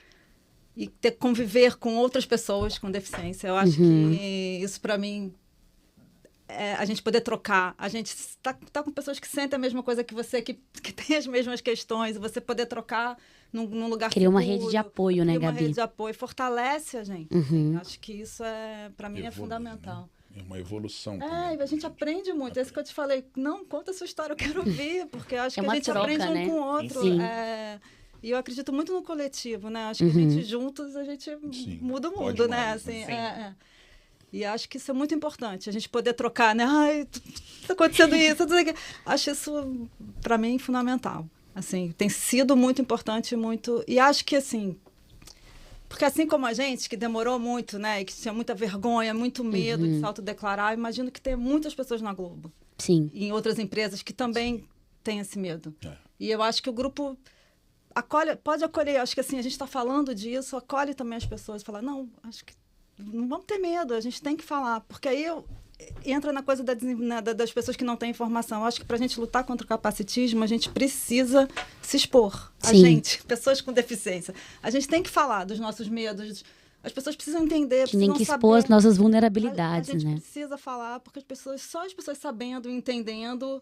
S2: e conviver com outras pessoas com deficiência. Eu acho que isso, para mim, a gente poder trocar. A gente tá com pessoas que sentem a mesma coisa que você, que tem as mesmas questões, e você poder trocar num lugar
S1: Cria uma
S2: seguro,
S1: rede de apoio, né,
S2: cria uma
S1: Gabi?
S2: rede de apoio, fortalece a gente. Assim, acho que isso para mim, é fundamental.
S4: Né? É uma evolução.
S2: A gente aprende muito. É isso que eu te falei. Não, conta a sua história, eu quero ouvir, porque eu acho que
S1: uma
S2: a gente
S1: troca,
S2: aprende
S1: né?
S2: um com o outro.
S1: Sim.
S2: E eu acredito muito no coletivo, né? Acho que a gente juntos, a gente muda o mundo, né?
S4: Mais,
S2: Assim,
S3: né?
S2: E acho que isso é muito importante, a gente poder trocar, né? Ai, tá acontecendo isso, tudo aqui. Acho isso, para mim, fundamental. Assim, tem sido muito importante, muito... E acho que, assim... Porque assim como a gente, que demorou muito, né? E que tinha muita vergonha, muito medo de se autodeclarar, imagino que tem muitas pessoas na Globo.
S1: Sim.
S2: E em outras empresas que também têm esse medo.
S4: É.
S2: E eu acho que o grupo pode acolher. Acho que, assim, a gente está falando disso, acolhe também as pessoas. Fala, não, acho que não vamos ter medo, a gente tem que falar. Porque aí entra na coisa das pessoas que não têm informação. Eu acho que para a gente lutar contra o capacitismo, a gente precisa se expor. A gente, pessoas com deficiência. A gente tem que falar dos nossos medos. As pessoas precisam entender,
S1: Que nem
S2: precisam
S1: que
S2: saber.
S1: expor as nossas vulnerabilidades,
S2: A gente
S1: né?
S2: precisa falar, porque só as pessoas sabendo e entendendo,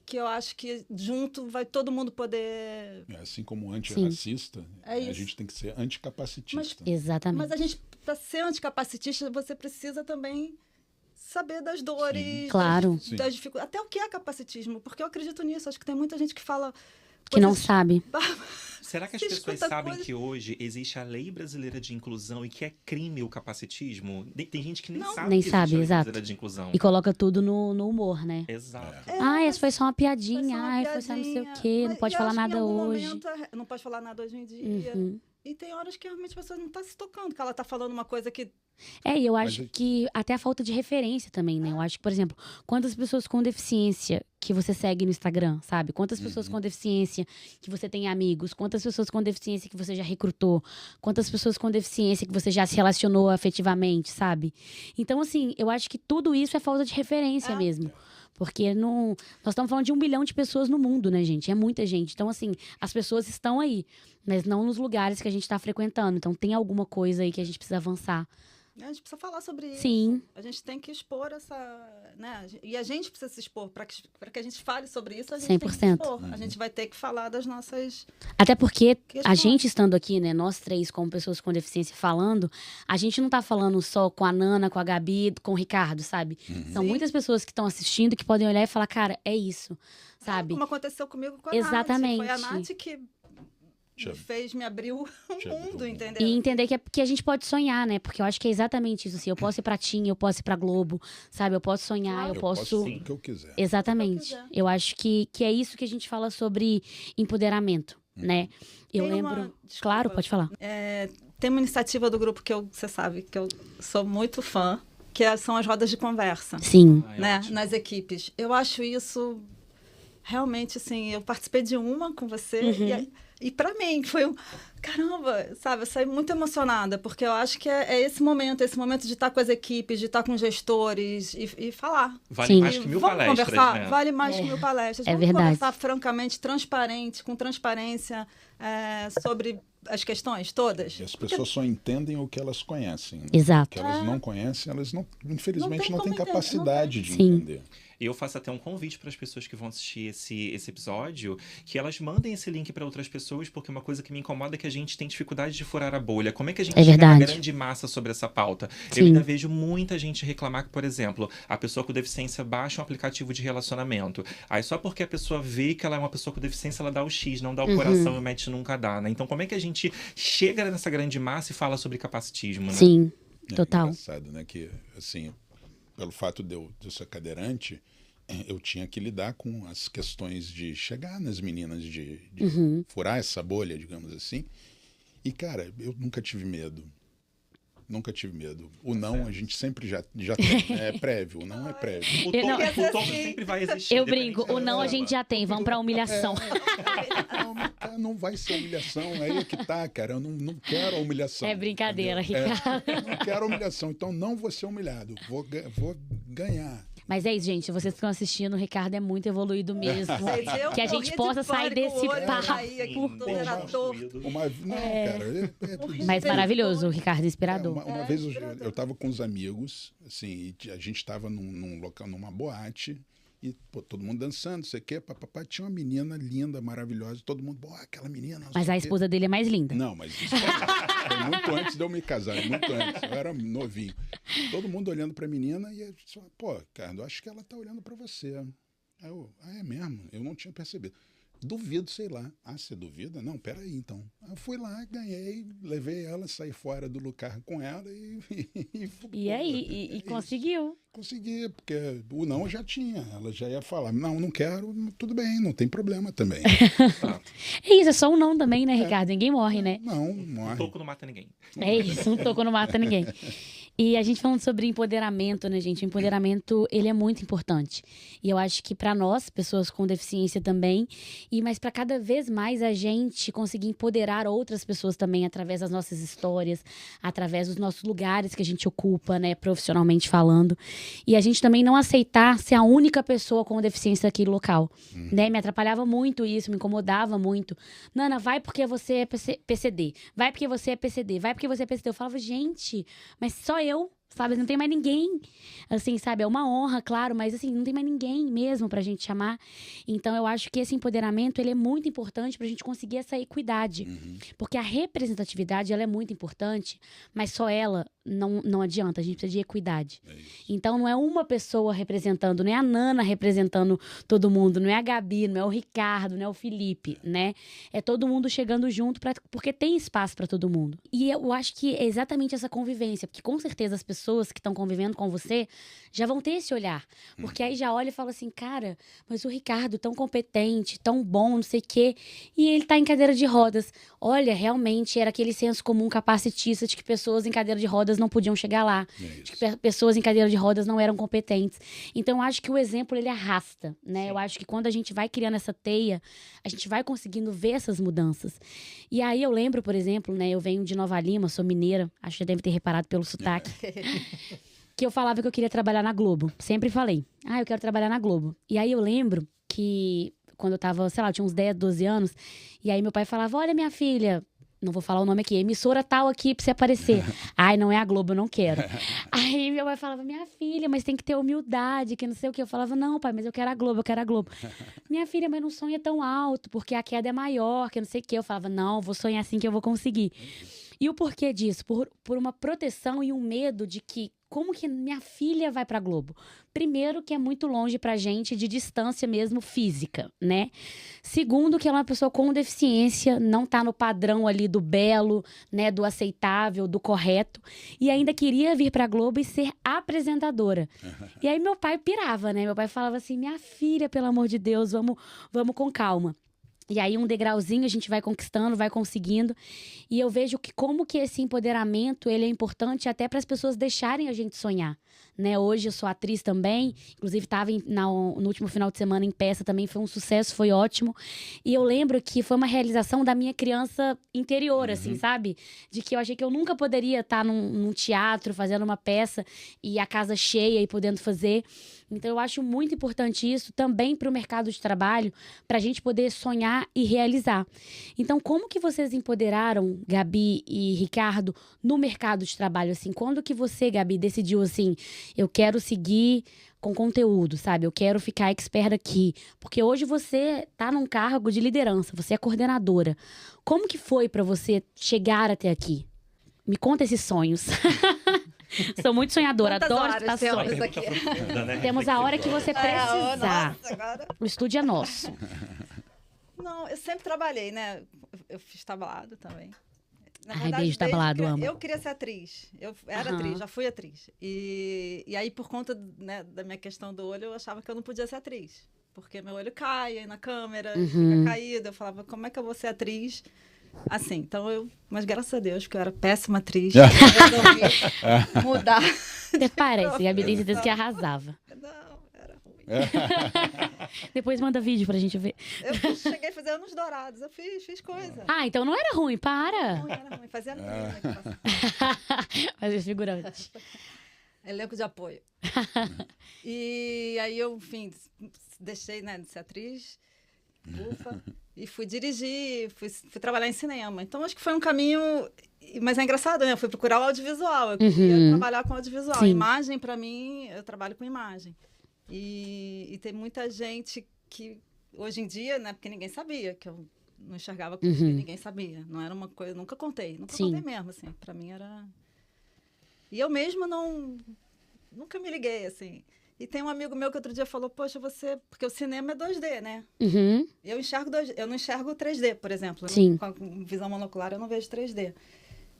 S2: que eu acho que junto vai todo mundo poder...
S4: Assim como antirracista,
S2: É
S4: a
S2: isso.
S4: gente tem que ser anticapacitista.
S1: Exatamente.
S2: Mas a gente, para ser anticapacitista, você precisa também saber das dores,
S4: Sim.
S1: Claro.
S2: das dificuldades. Até o que é capacitismo, porque eu acredito nisso. Acho que tem muita gente que fala...
S1: Que não
S2: coisas-
S1: sabe.
S3: Será que as
S2: Você
S3: pessoas
S2: escuta
S3: sabem
S2: coisa-
S3: que hoje existe a Lei Brasileira de Inclusão e que é crime o capacitismo? Tem gente que nem
S2: Não.
S3: sabe
S1: Nem
S3: que existe
S1: sabe,
S3: a Lei
S1: exato.
S3: Brasileira de Inclusão.
S1: E coloca tudo no humor, né?
S3: Exato.
S1: Ai, essa foi só uma
S2: Foi só
S1: piadinha.
S2: uma
S1: Ai, foi só não sei o
S2: piadinha.
S1: quê. Não
S2: Mas-
S1: pode
S2: e eu
S1: falar
S2: acho que em
S1: nada
S2: algum
S1: hoje.
S2: momento, não pode falar nada hoje em dia.
S1: Uhum.
S2: E tem horas que realmente a pessoa não está se tocando, que ela está falando uma coisa que...
S1: E eu
S4: Mas
S1: acho
S4: é-
S1: que até a falta de referência também, né? Eu acho que, por exemplo, quantas pessoas com deficiência que você segue no Instagram, sabe? Quantas pessoas com deficiência que você tem amigos? Quantas pessoas com deficiência que você já recrutou? Quantas pessoas com deficiência que você já se relacionou afetivamente, sabe? Então, assim, eu acho que tudo isso é falta de referência mesmo. Porque nós estamos falando de 1 bilhão de pessoas no mundo, né, gente? É muita gente. Então, assim, as pessoas estão aí, mas não nos lugares que a gente está frequentando. Então, tem alguma coisa aí que a gente precisa avançar
S2: A gente precisa falar sobre isso.
S1: Sim.
S2: A gente tem que expor essa, né? E a gente precisa se expor para que a gente fale sobre isso. A gente
S1: 100%.
S2: tem que se expor. A gente vai ter que falar das nossas.
S1: Até porque a
S2: questões.
S1: gente estando aqui, né, nós três como pessoas com deficiência falando, a gente não tá falando só com a Nana, com a Gabi, com o Ricardo, sabe? São
S2: Sim.
S1: muitas pessoas que estão assistindo que podem olhar e falar, cara, é isso, sabe?
S2: Como aconteceu comigo com a
S1: Exatamente.
S2: Nath. Foi a Nath que me abriu o mundo, entendeu?
S1: E entender que a gente pode sonhar, né? Porque eu acho que é exatamente isso, assim. Eu posso ir pra TIM, eu posso ir pra Globo, sabe? Eu posso sonhar,
S2: Claro.
S1: eu posso...
S4: o que eu quiser.
S1: Exatamente.
S2: Se eu quiser.
S1: Eu acho que é isso que a gente fala sobre empoderamento, né? Eu
S2: Tem uma-
S1: lembro...
S2: desculpa.
S1: Claro, pode falar.
S2: Tem uma iniciativa do grupo que você sabe que eu sou muito fã, que são as rodas de conversa,
S1: Sim.
S3: Ah, é
S2: né?
S3: ótimo.
S2: Nas equipes. Eu acho isso realmente, assim, eu participei de uma com você e para mim foi caramba, sabe? Eu saí muito emocionada, porque eu acho que é esse momento de estar com as equipes, de estar com gestores e falar.
S3: Vale
S1: Sim.
S3: mais que 1000
S2: Vamos
S3: palestras,
S2: conversar?
S3: né?
S2: Vale mais que 1000 palestras.
S1: É
S2: Vamos
S1: verdade.
S2: conversar francamente, com transparência, sobre as questões todas.
S4: E as pessoas só entendem o que elas conhecem. Né?
S1: Exato.
S4: O que elas não conhecem, elas não, infelizmente,
S2: Não
S4: não
S2: tem
S4: têm
S2: como
S4: capacidade
S2: entender,
S4: de
S1: Sim.
S4: entender.
S3: E eu faço até um convite para as pessoas que vão assistir esse episódio, que elas mandem esse link para outras pessoas, porque uma coisa que me incomoda é que a gente tem dificuldade de furar a bolha. Como é que a gente
S1: É
S3: chega na
S1: verdade.
S3: grande massa sobre essa pauta?
S1: Sim.
S3: Eu ainda vejo muita gente reclamar que, por exemplo, a pessoa com deficiência baixa um aplicativo de relacionamento. Aí só porque a pessoa vê que ela é uma pessoa com deficiência, ela dá o X, não dá o coração e mete nunca dá, né? Então como é que a gente chega nessa grande massa e fala sobre capacitismo, né?
S1: Sim,
S4: É
S1: total.
S4: engraçado, né? Que, assim, pelo fato de eu ser cadeirante, eu tinha que lidar com as questões de chegar nas meninas, de furar essa bolha, digamos assim. E, cara, eu nunca tive medo. Nunca tive medo. O não, a gente sempre já tem. É prévio, o não é prévio.
S3: O
S1: Eu não-
S3: topo sempre vai existir.
S1: Eu
S3: independente
S1: brinco,
S3: da
S1: o não a
S3: forma.
S1: gente já tem, vamos pra humilhação.
S4: Não, mas, cara, não vai ser humilhação. Aí é que tá, cara. Eu não quero a humilhação.
S1: É brincadeira,
S4: entendeu?
S1: Ricardo.
S4: Não quero humilhação. Então não vou ser humilhado. Vou ganhar.
S1: Mas é isso, gente. Vocês que estão assistindo, o Ricardo é muito evoluído mesmo.
S2: Gente, eu
S1: Que a gente
S2: morria de
S1: possa sair
S2: pânico,
S1: desse
S2: o olho
S1: papo.
S2: caía aqui,
S3: Sim,
S2: todo
S3: bem
S2: era dor.
S3: construído.
S4: Não, cara.
S1: Mas maravilhoso, o Ricardo inspirador.
S4: Uma vez eu tava com uns amigos, assim, e a gente tava num local, numa boate, e pô, todo mundo dançando, não sei o quê, papapá, tinha uma menina linda, maravilhosa, todo mundo, pô, aquela menina. não
S1: Mas
S4: sei
S1: a
S4: o quê.
S1: esposa dele é mais linda.
S4: Não, mas isso foi muito antes de eu me casar, muito antes. Eu era novinho. Todo mundo olhando pra menina e eu disse, pô, Ricardo, acho que ela tá olhando pra você. Aí eu, é mesmo? Eu não tinha percebido. Duvido, sei lá. Ah, você duvida? Não, peraí, então. Eu fui lá, ganhei, levei ela, saí fora do lugar com ela
S1: E aí,
S4: é isso.
S1: conseguiu.
S4: Consegui, porque o não eu já tinha. Ela já ia falar, não quero, tudo bem, não tem problema também.
S1: É isso, é só um não também, né, Ricardo? Ninguém morre, né?
S4: Não,
S3: Um
S4: morre.
S3: toco não mata ninguém.
S1: É isso, um toco não mata ninguém. E a gente falando sobre empoderamento, né, gente? O empoderamento, ele é muito importante. E eu acho que para nós, pessoas com deficiência também, mas para cada vez mais a gente conseguir empoderar outras pessoas também através das nossas histórias, através dos nossos lugares que a gente ocupa, né, profissionalmente falando. E a gente também não aceitar ser a única pessoa com deficiência daquele local, né? Me atrapalhava muito isso, me incomodava muito. Nana, vai porque você é PCD. Vai porque você é PCD. Vai porque você é PCD. Eu falava, gente, mas só eu, sabe? Não tem mais ninguém. Assim, sabe? É uma honra, claro, mas assim, não tem mais ninguém mesmo pra gente chamar. Então, eu acho que esse empoderamento, ele é muito importante pra gente conseguir essa equidade. Porque a representatividade, ela é muito importante, mas só ela não adianta. A gente precisa de equidade.
S4: É isso.
S1: Então, não é uma pessoa representando, não é a Nana representando todo mundo, não é a Gabi, não é o Ricardo, não é o Felipe, né? É todo mundo chegando junto, porque tem espaço pra todo mundo. E eu acho que é exatamente essa convivência, porque com certeza as pessoas que estão convivendo com você já vão ter esse olhar. Porque aí já olha e fala assim, cara, mas o Ricardo tão competente, tão bom, não sei o quê, e ele tá em cadeira de rodas. Olha, realmente era aquele senso comum capacitista de que pessoas em cadeira de rodas não podiam chegar lá.
S4: É
S1: De
S4: isso.
S1: que pessoas em cadeira de rodas não eram competentes. Então, eu acho que o exemplo, ele arrasta, né? Eu acho que quando a gente vai criando essa teia, a gente vai conseguindo ver essas mudanças. E aí, eu lembro, por exemplo, né? Eu venho de Nova Lima, sou mineira, acho que já deve ter reparado pelo sotaque. Que eu falava que eu queria trabalhar na Globo. Sempre falei, eu quero trabalhar na Globo. E aí, eu lembro que quando eu tava, sei lá, eu tinha uns 10, 12 anos, e aí meu pai falava, olha, minha filha, não vou falar o nome aqui, emissora tal aqui pra você aparecer. Ai, não é a Globo, eu não quero. Aí meu pai falava, minha filha, mas tem que ter humildade, que não sei o quê. Eu falava, não, pai, mas eu quero a Globo, eu quero a Globo. Minha filha, mas não sonha tão alto, porque a queda é maior, que não sei o quê. Eu falava, não, vou sonhar assim que eu vou conseguir. E o porquê disso? Por uma proteção e um medo de que, como que minha filha vai pra Globo? Primeiro, que é muito longe pra gente, de distância mesmo física, né? Segundo, que ela é uma pessoa com deficiência, não tá no padrão ali do belo, né? Do aceitável, do correto. E ainda queria vir pra Globo e ser apresentadora. E aí meu pai pirava, né? Meu pai falava assim, minha filha, pelo amor de Deus, vamos com calma. E aí um degrauzinho a gente vai conquistando, vai conseguindo. E eu vejo que como que esse empoderamento ele é importante até para as pessoas deixarem a gente sonhar. Né? Hoje eu sou atriz também, inclusive estava no último final de semana em peça também, foi um sucesso, foi ótimo. E eu lembro que foi uma realização da minha criança interior, assim, sabe? De que eu achei que eu nunca poderia estar num teatro fazendo uma peça e a casa cheia e podendo fazer. Então, eu acho muito importante isso também para o mercado de trabalho, para a gente poder sonhar e realizar. Então, como que vocês empoderaram, Gabi e Ricardo, no mercado de trabalho? Assim, quando que você, Gabi, decidiu assim, eu quero seguir com conteúdo, sabe? Eu quero ficar expert aqui. Porque hoje você está num cargo de liderança, você é coordenadora. Como que foi para você chegar até aqui? Me conta esses sonhos. Sou muito sonhadora,
S2: Quantas
S1: adoro
S2: horas
S1: escutar sonhos.
S2: temos aqui?
S1: Temos a hora que você precisar.
S2: Nossa, agora...
S1: O estúdio é nosso.
S2: Não, eu sempre trabalhei, né? Eu fiz tablado também. Na
S1: Ai,
S2: verdade,
S1: beijo, tablado,
S2: desde
S1: amo.
S2: Eu queria ser atriz. Eu era atriz, já fui atriz. E aí, por conta, né, da minha questão do olho, eu achava que eu não podia ser atriz. Porque meu olho cai aí na câmera, fica caído. Eu falava, como é que eu vou ser atriz? Assim, então mas graças a Deus, porque eu era péssima atriz, eu resolvi mudar.
S1: Até parece, Gabi tem certeza que arrasava.
S2: Não, era ruim.
S1: Depois manda vídeo pra gente ver.
S2: Eu cheguei a fazer Anos Dourados, eu fiz coisa.
S1: Ah, então não era ruim, para.
S2: Não era ruim, fazia menina que passava.
S1: Mas figurante.
S2: Elenco de apoio. E aí eu, enfim, deixei, né, de ser atriz, ufa, e fui dirigir, fui trabalhar em cinema. Então, acho que foi um caminho... Mas é engraçado, né? Eu fui procurar o audiovisual, eu queria trabalhar com audiovisual.
S1: Sim.
S2: Imagem, para mim, eu trabalho com imagem. E tem muita gente que, hoje em dia, né? Porque ninguém sabia, que eu não enxergava com ninguém sabia. Não era uma coisa... Nunca contei mesmo, assim. Para mim era... E eu mesma nunca me liguei, assim. E tem um amigo meu que outro dia falou, poxa, porque o cinema é 2D, né? Eu enxergo 2D, eu não enxergo 3D, por exemplo.
S1: Sim.
S2: Com a visão monocular eu não vejo 3D. Ele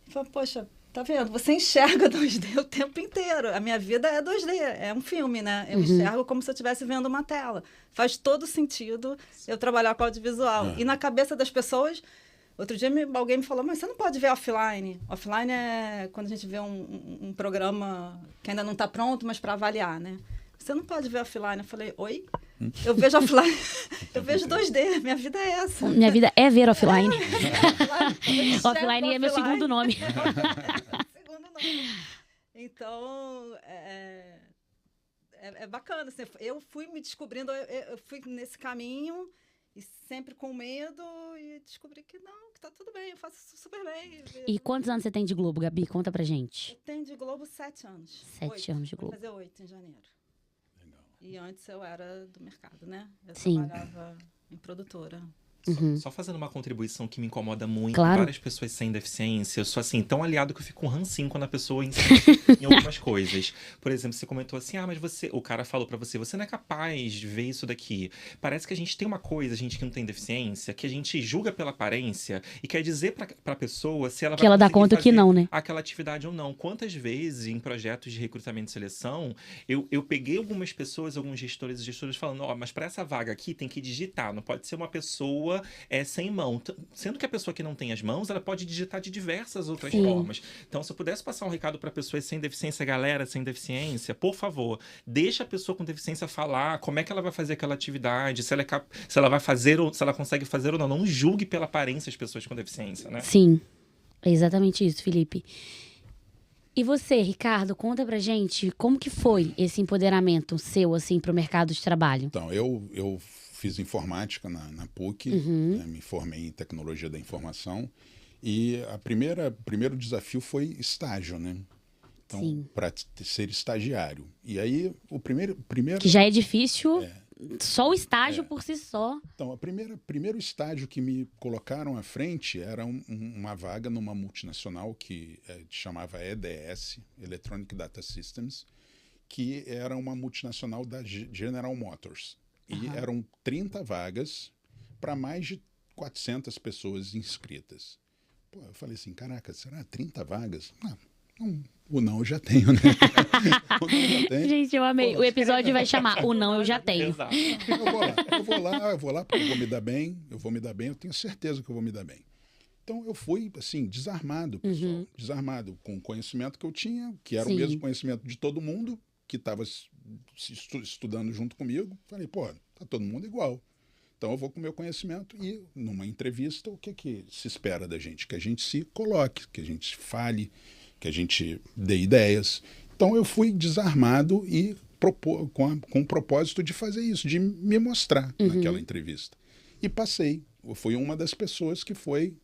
S2: falou, poxa, tá vendo? Você enxerga 2D o tempo inteiro. A minha vida é 2D, é um filme, né? Eu enxergo como se eu estivesse vendo uma tela. Faz todo sentido eu trabalhar com audiovisual. E na cabeça das pessoas... Outro dia alguém me falou, mas você não pode ver offline. Offline é quando a gente vê um programa que ainda não está pronto, mas para avaliar, né? Você não pode ver offline. Eu falei, oi? Eu vejo offline, eu vejo 2D, minha vida é essa.
S1: Minha vida é ver offline.
S2: Offline
S1: é meu segundo nome.
S2: Segundo nome. Então, é bacana. Assim, eu fui me descobrindo, eu fui nesse caminho... E sempre com medo e descobri que não, que tá tudo bem, eu faço super bem.
S1: E quantos anos você tem de Globo, Gabi? Conta pra gente.
S2: Eu tenho de Globo 7 anos.
S1: 7 anos de Globo.
S2: Vou fazer 8 em janeiro.
S4: Legal.
S2: E antes eu era do mercado, né? Eu
S1: Sim.
S2: trabalhava em produtora.
S3: Só fazendo uma contribuição que me incomoda muito.
S1: Claro.
S3: Várias pessoas sem deficiência. Eu sou assim, tão aliado que eu fico com rancinho quando a pessoa insiste em algumas coisas. Por exemplo, você comentou assim, mas o cara falou pra você, você não é capaz de ver isso daqui. Parece que a gente tem uma coisa, a gente que não tem deficiência, que a gente julga pela aparência e quer dizer pra pessoa se ela vai
S1: Que ela dá
S3: conseguir
S1: conta que
S3: fazer
S1: não, né?
S3: aquela atividade ou não. Quantas vezes em projetos de recrutamento e seleção, eu peguei algumas pessoas, alguns gestores e gestoras falando, mas pra essa vaga aqui tem que digitar, não pode ser uma pessoa sem mão. Sendo que a pessoa que não tem as mãos, ela pode digitar de diversas outras formas. Então, se eu pudesse passar um recado para pessoas sem deficiência, galera sem deficiência, por favor, deixa a pessoa com deficiência falar como é que ela vai fazer aquela atividade, se ela vai fazer ou se ela consegue fazer ou não. Não julgue pela aparência as pessoas com deficiência, né?
S1: Sim, é exatamente isso, Felipe. E você, Ricardo, conta pra gente como que foi esse empoderamento seu, assim, pro mercado de trabalho?
S4: Então, eu fiz informática na PUC, né, me formei em tecnologia da informação E o primeiro desafio foi estágio, né? Então, para ser estagiário. E aí, o primeiro...
S1: Que já é difícil, só o estágio por si só.
S4: Então, primeiro estágio que me colocaram à frente era uma vaga numa multinacional que chamava EDS, Electronic Data Systems, que era uma multinacional da General Motors. E eram 30 vagas para mais de 400 pessoas inscritas. Pô, eu falei assim, caraca, será 30 vagas? O não eu já tenho, né? O não eu já tenho.
S1: Gente, eu amei. O episódio vai chamar O Não Eu Já Tenho.
S3: Exato.
S4: Eu vou lá porque eu vou me dar bem, eu tenho certeza que eu vou me dar bem. Então eu fui, assim, desarmado, pessoal. Desarmado, com o conhecimento que eu tinha, que era o mesmo conhecimento de todo mundo que estava estudando junto comigo. Falei, pô, tá todo mundo igual. Então eu vou com o meu conhecimento e numa entrevista o que se espera da gente? Que a gente se coloque, que a gente fale, que a gente dê ideias. Então eu fui desarmado e com o propósito de fazer isso, de me mostrar naquela entrevista. E passei. Eu fui uma das pessoas que foi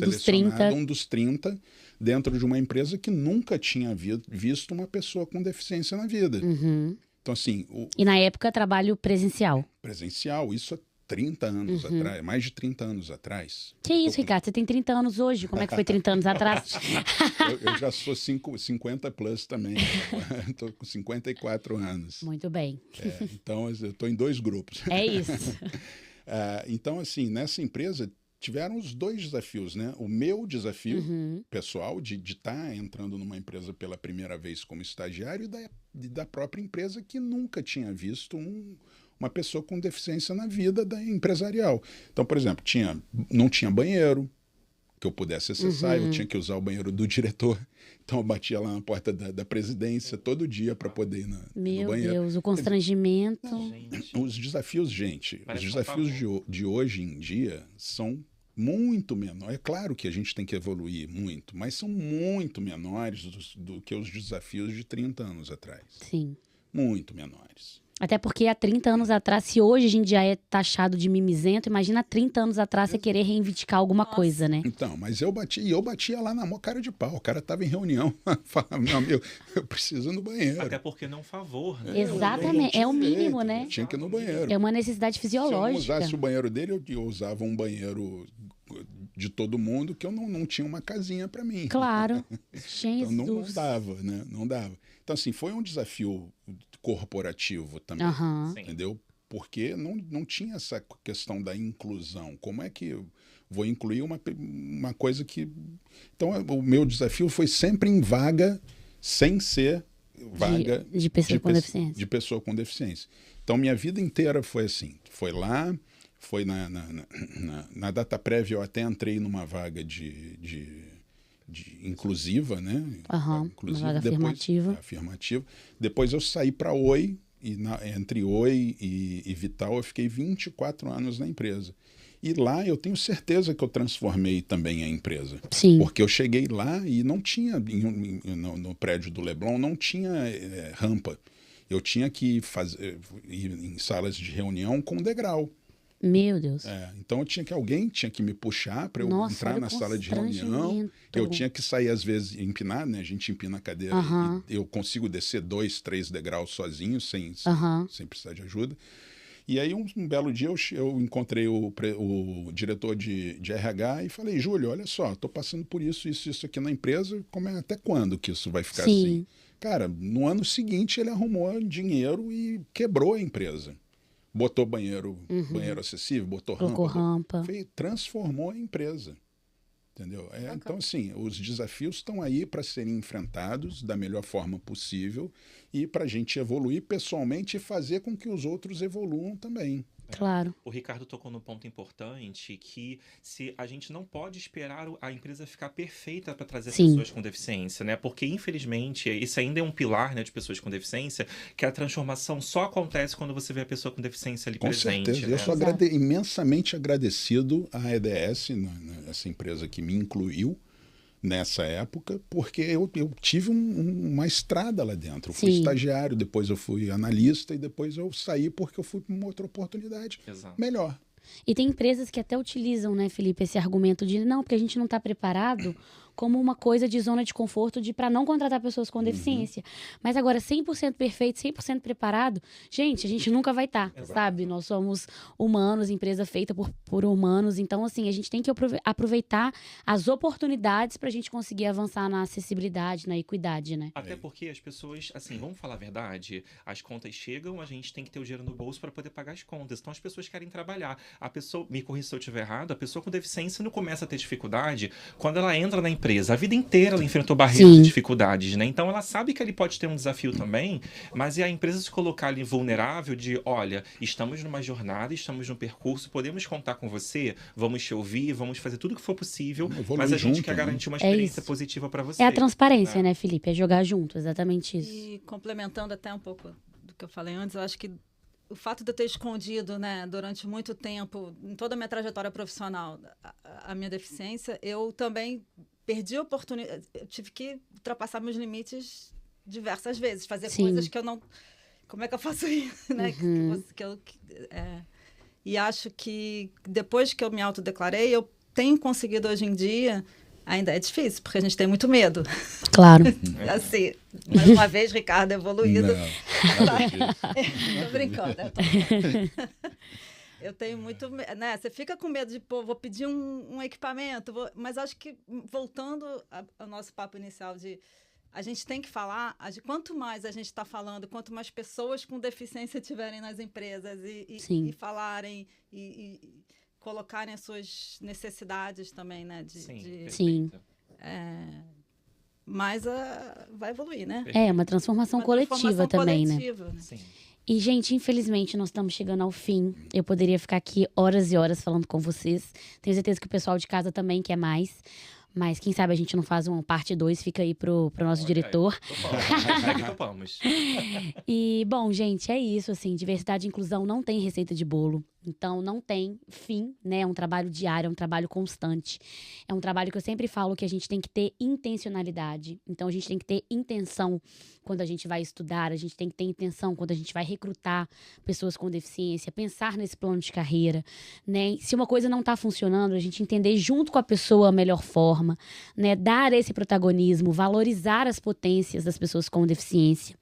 S4: selecionado, um dos 30, dentro de uma empresa que nunca tinha visto uma pessoa com deficiência na vida. Então, assim...
S1: E na época, trabalho presencial?
S4: Presencial, isso há 30 anos atrás, mais de 30 anos atrás.
S1: Que isso, Ricardo? Você tem 30 anos hoje. Como é que foi 30 anos atrás?
S4: eu já sou 50 plus também. Estou com 54 anos.
S1: Muito bem.
S4: Então, eu estou em 2 grupos.
S1: É isso.
S4: Então, assim, nessa empresa tiveram os 2 desafios, né? O meu desafio pessoal de estar entrando numa empresa pela primeira vez como estagiário e da própria empresa que nunca tinha visto uma pessoa com deficiência na vida empresarial. Então, por exemplo, não tinha banheiro que eu pudesse acessar, eu tinha que usar o banheiro do diretor. Então eu batia lá na porta da presidência todo dia para poder ir no banheiro.
S1: Meu Deus, o constrangimento.
S4: Os desafios, de hoje em dia são muito menores. É claro que a gente tem que evoluir muito, mas são muito menores do que os desafios de 30 anos atrás.
S1: Sim.
S4: Muito menores.
S1: Até porque há 30 anos atrás, se hoje a gente já é taxado de mimizento, imagina há 30 anos atrás você querer reivindicar alguma coisa, né?
S4: Então, mas eu batia lá na mão, cara de pau. O cara tava em reunião, falava, meu amigo, eu preciso ir no banheiro.
S3: Até porque não é um favor, né?
S1: Exatamente, é o mínimo, né?
S4: Eu tinha que ir no banheiro.
S1: É uma necessidade fisiológica.
S4: Se eu não usasse o banheiro dele, eu usava um banheiro de todo mundo, que eu não tinha uma casinha para mim.
S1: Claro. Jesus.
S4: Então não dava, né? Não dava. Então, assim, foi um desafio corporativo também, entendeu? Porque não tinha essa questão da inclusão. Como é que eu vou incluir uma coisa que... Então, o meu desafio foi sempre em vaga, sem ser vaga
S1: de pessoa com deficiência.
S4: De pessoa com deficiência. Então, minha vida inteira foi assim. Foi lá, foi na Dataprev, eu até entrei numa vaga de inclusiva, né?
S1: Inclusiva, uma vaga
S4: afirmativa. Depois eu saí para Oi, e entre Oi e Vital eu fiquei 24 anos na empresa. E lá eu tenho certeza que eu transformei também a empresa.
S1: Sim.
S4: Porque eu cheguei lá e não tinha, no prédio do Leblon, não tinha rampa. Eu tinha que ir em salas de reunião com degrau.
S1: Meu Deus.
S4: Então alguém tinha que me puxar para eu entrar na sala de reunião. Eu tinha que sair, às vezes, empinado, né? A gente empina a cadeira e eu consigo descer 2, 3 degraus sozinho, sem precisar de ajuda. E aí, um belo dia, eu encontrei o diretor de RH e falei, Júlio, olha só, estou passando por isso aqui na empresa, até quando que isso vai ficar assim? Cara, no ano seguinte ele arrumou dinheiro e quebrou a empresa. Botou banheiro acessível, botou rampa. Transformou a empresa. Entendeu? Então, assim, os desafios estão aí para serem enfrentados da melhor forma possível e para a gente evoluir pessoalmente e fazer com que os outros evoluam também.
S1: Claro.
S3: O Ricardo tocou num ponto importante que a gente não pode esperar a empresa ficar perfeita para trazer pessoas com deficiência, né? Porque, infelizmente, isso ainda é um pilar, né, de pessoas com deficiência, que a transformação só acontece quando você vê a pessoa com deficiência ali presente.
S4: Com certeza.
S3: Né?
S4: Eu sou imensamente agradecido à EDS, essa empresa que me incluiu nessa época, porque eu tive uma estrada lá dentro. Eu fui estagiário, depois eu fui analista e depois eu saí porque eu fui para uma outra oportunidade melhor.
S1: E tem empresas que até utilizam, né, Felipe, esse argumento de não, porque a gente não está preparado, como uma coisa de zona de conforto para não contratar pessoas com deficiência. Mas agora, 100% perfeito, 100% preparado, gente, a gente nunca vai estar, sabe? Nós somos humanos, empresa feita por humanos, então, assim, a gente tem que aproveitar as oportunidades para a gente conseguir avançar na acessibilidade, na equidade, né?
S3: Até porque as pessoas, assim, vamos falar a verdade, as contas chegam, a gente tem que ter o dinheiro no bolso para poder pagar as contas. Então, as pessoas querem trabalhar. A pessoa, me corrija se eu estiver errado, a pessoa com deficiência não começa a ter dificuldade quando ela entra na empresa. A vida inteira ela enfrentou barreiras e dificuldades, né? Então ela sabe que ele pode ter um desafio também, mas é a empresa se colocar ali vulnerável de, olha, estamos numa jornada, estamos num percurso, podemos contar com você, vamos te ouvir, vamos fazer tudo o que for possível, mas a gente quer garantir uma experiência positiva para você.
S1: É a transparência, né, Felipe? É jogar junto, exatamente isso.
S2: E complementando até um pouco do que eu falei antes, eu acho que o fato de eu ter escondido, né, durante muito tempo, em toda a minha trajetória profissional, a minha deficiência, eu também perdi a oportunidade, eu tive que ultrapassar meus limites diversas vezes, fazer coisas que eu não... Como é que eu faço isso? Né? E acho que depois que eu me autodeclarei, eu tenho conseguido hoje em dia, ainda é difícil, porque a gente tem muito medo.
S1: Claro.
S2: Assim, mais uma vez, Ricardo, evoluído. Tô brincando. Eu tenho muito... Né? Você fica com medo de, vou pedir um equipamento, mas acho que, voltando ao nosso papo inicial de a gente tem que falar, quanto mais a gente está falando, quanto mais pessoas com deficiência tiverem nas empresas e falarem e colocarem as suas necessidades também, né?
S1: Sim.
S2: Mas vai evoluir, né?
S1: É uma transformação coletiva também, né?
S3: Sim.
S1: E, gente, infelizmente, nós estamos chegando ao fim. Eu poderia ficar aqui horas e horas falando com vocês. Tenho certeza que o pessoal de casa também quer mais. Mas quem sabe a gente não faz uma parte 2, fica aí pro nosso diretor.
S3: Topamos.
S1: E, bom, gente, é isso, assim, diversidade e inclusão não tem receita de bolo. Então, não tem fim, né? É um trabalho diário, é um trabalho constante. É um trabalho que eu sempre falo que a gente tem que ter intencionalidade. Então, a gente tem que ter intenção quando a gente vai estudar, a gente tem que ter intenção quando a gente vai recrutar pessoas com deficiência, pensar nesse plano de carreira, né? Se uma coisa não está funcionando, a gente entender junto com a pessoa a melhor forma, né? Dar esse protagonismo, valorizar as potências das pessoas com deficiência.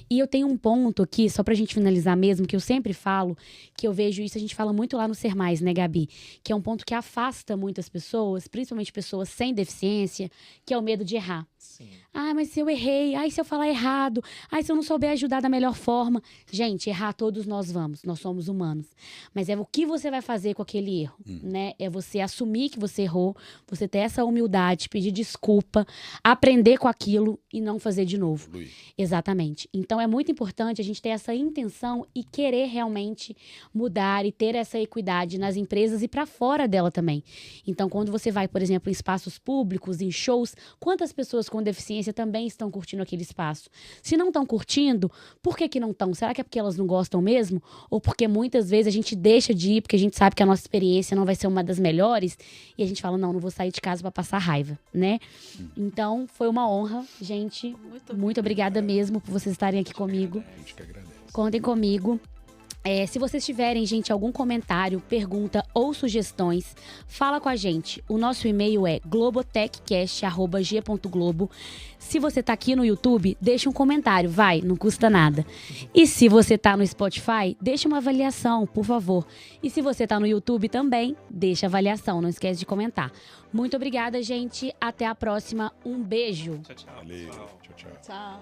S1: E eu tenho um ponto aqui, só pra gente finalizar mesmo, que eu sempre falo, que eu vejo isso, a gente fala muito lá no Ser Mais, né, Gabi? Que é um ponto que afasta muitas pessoas, principalmente pessoas sem deficiência, que é o medo de errar.
S3: Sim.
S1: Ah, mas se eu errei, ai, se eu falar errado, ai, se eu não souber ajudar da melhor forma. Gente, errar todos nós vamos, nós somos humanos. Mas é o que você vai fazer com aquele erro, né? É você assumir que você errou, você ter essa humildade, pedir desculpa, aprender com aquilo e não fazer de novo. Exatamente. Então é muito importante a gente ter essa intenção e querer realmente mudar e ter essa equidade nas empresas e para fora dela também. Então, quando você vai, por exemplo, em espaços públicos, em shows, quantas pessoas com deficiência também estão curtindo aquele espaço? Se não estão curtindo, por que não estão? Será que é porque elas não gostam mesmo? Ou porque muitas vezes a gente deixa de ir porque a gente sabe que a nossa experiência não vai ser uma das melhores e a gente fala, não vou sair de casa para passar raiva, né? Então, foi uma honra, gente. Muito obrigada mesmo por vocês estarem aqui comigo. Contem comigo. Se vocês tiverem, gente, algum comentário, pergunta ou sugestões, fala com a gente. O nosso e-mail é globotechcast@g.globo. Se você tá aqui no YouTube, deixa um comentário, não custa nada. E se você tá no Spotify, deixa uma avaliação, por favor. E se você tá no YouTube também, deixa avaliação, não esquece de comentar. Muito obrigada, gente. Até a próxima. Um beijo.
S3: Tchau, tchau.
S4: Valeu. Tchau, tchau.
S2: Tchau.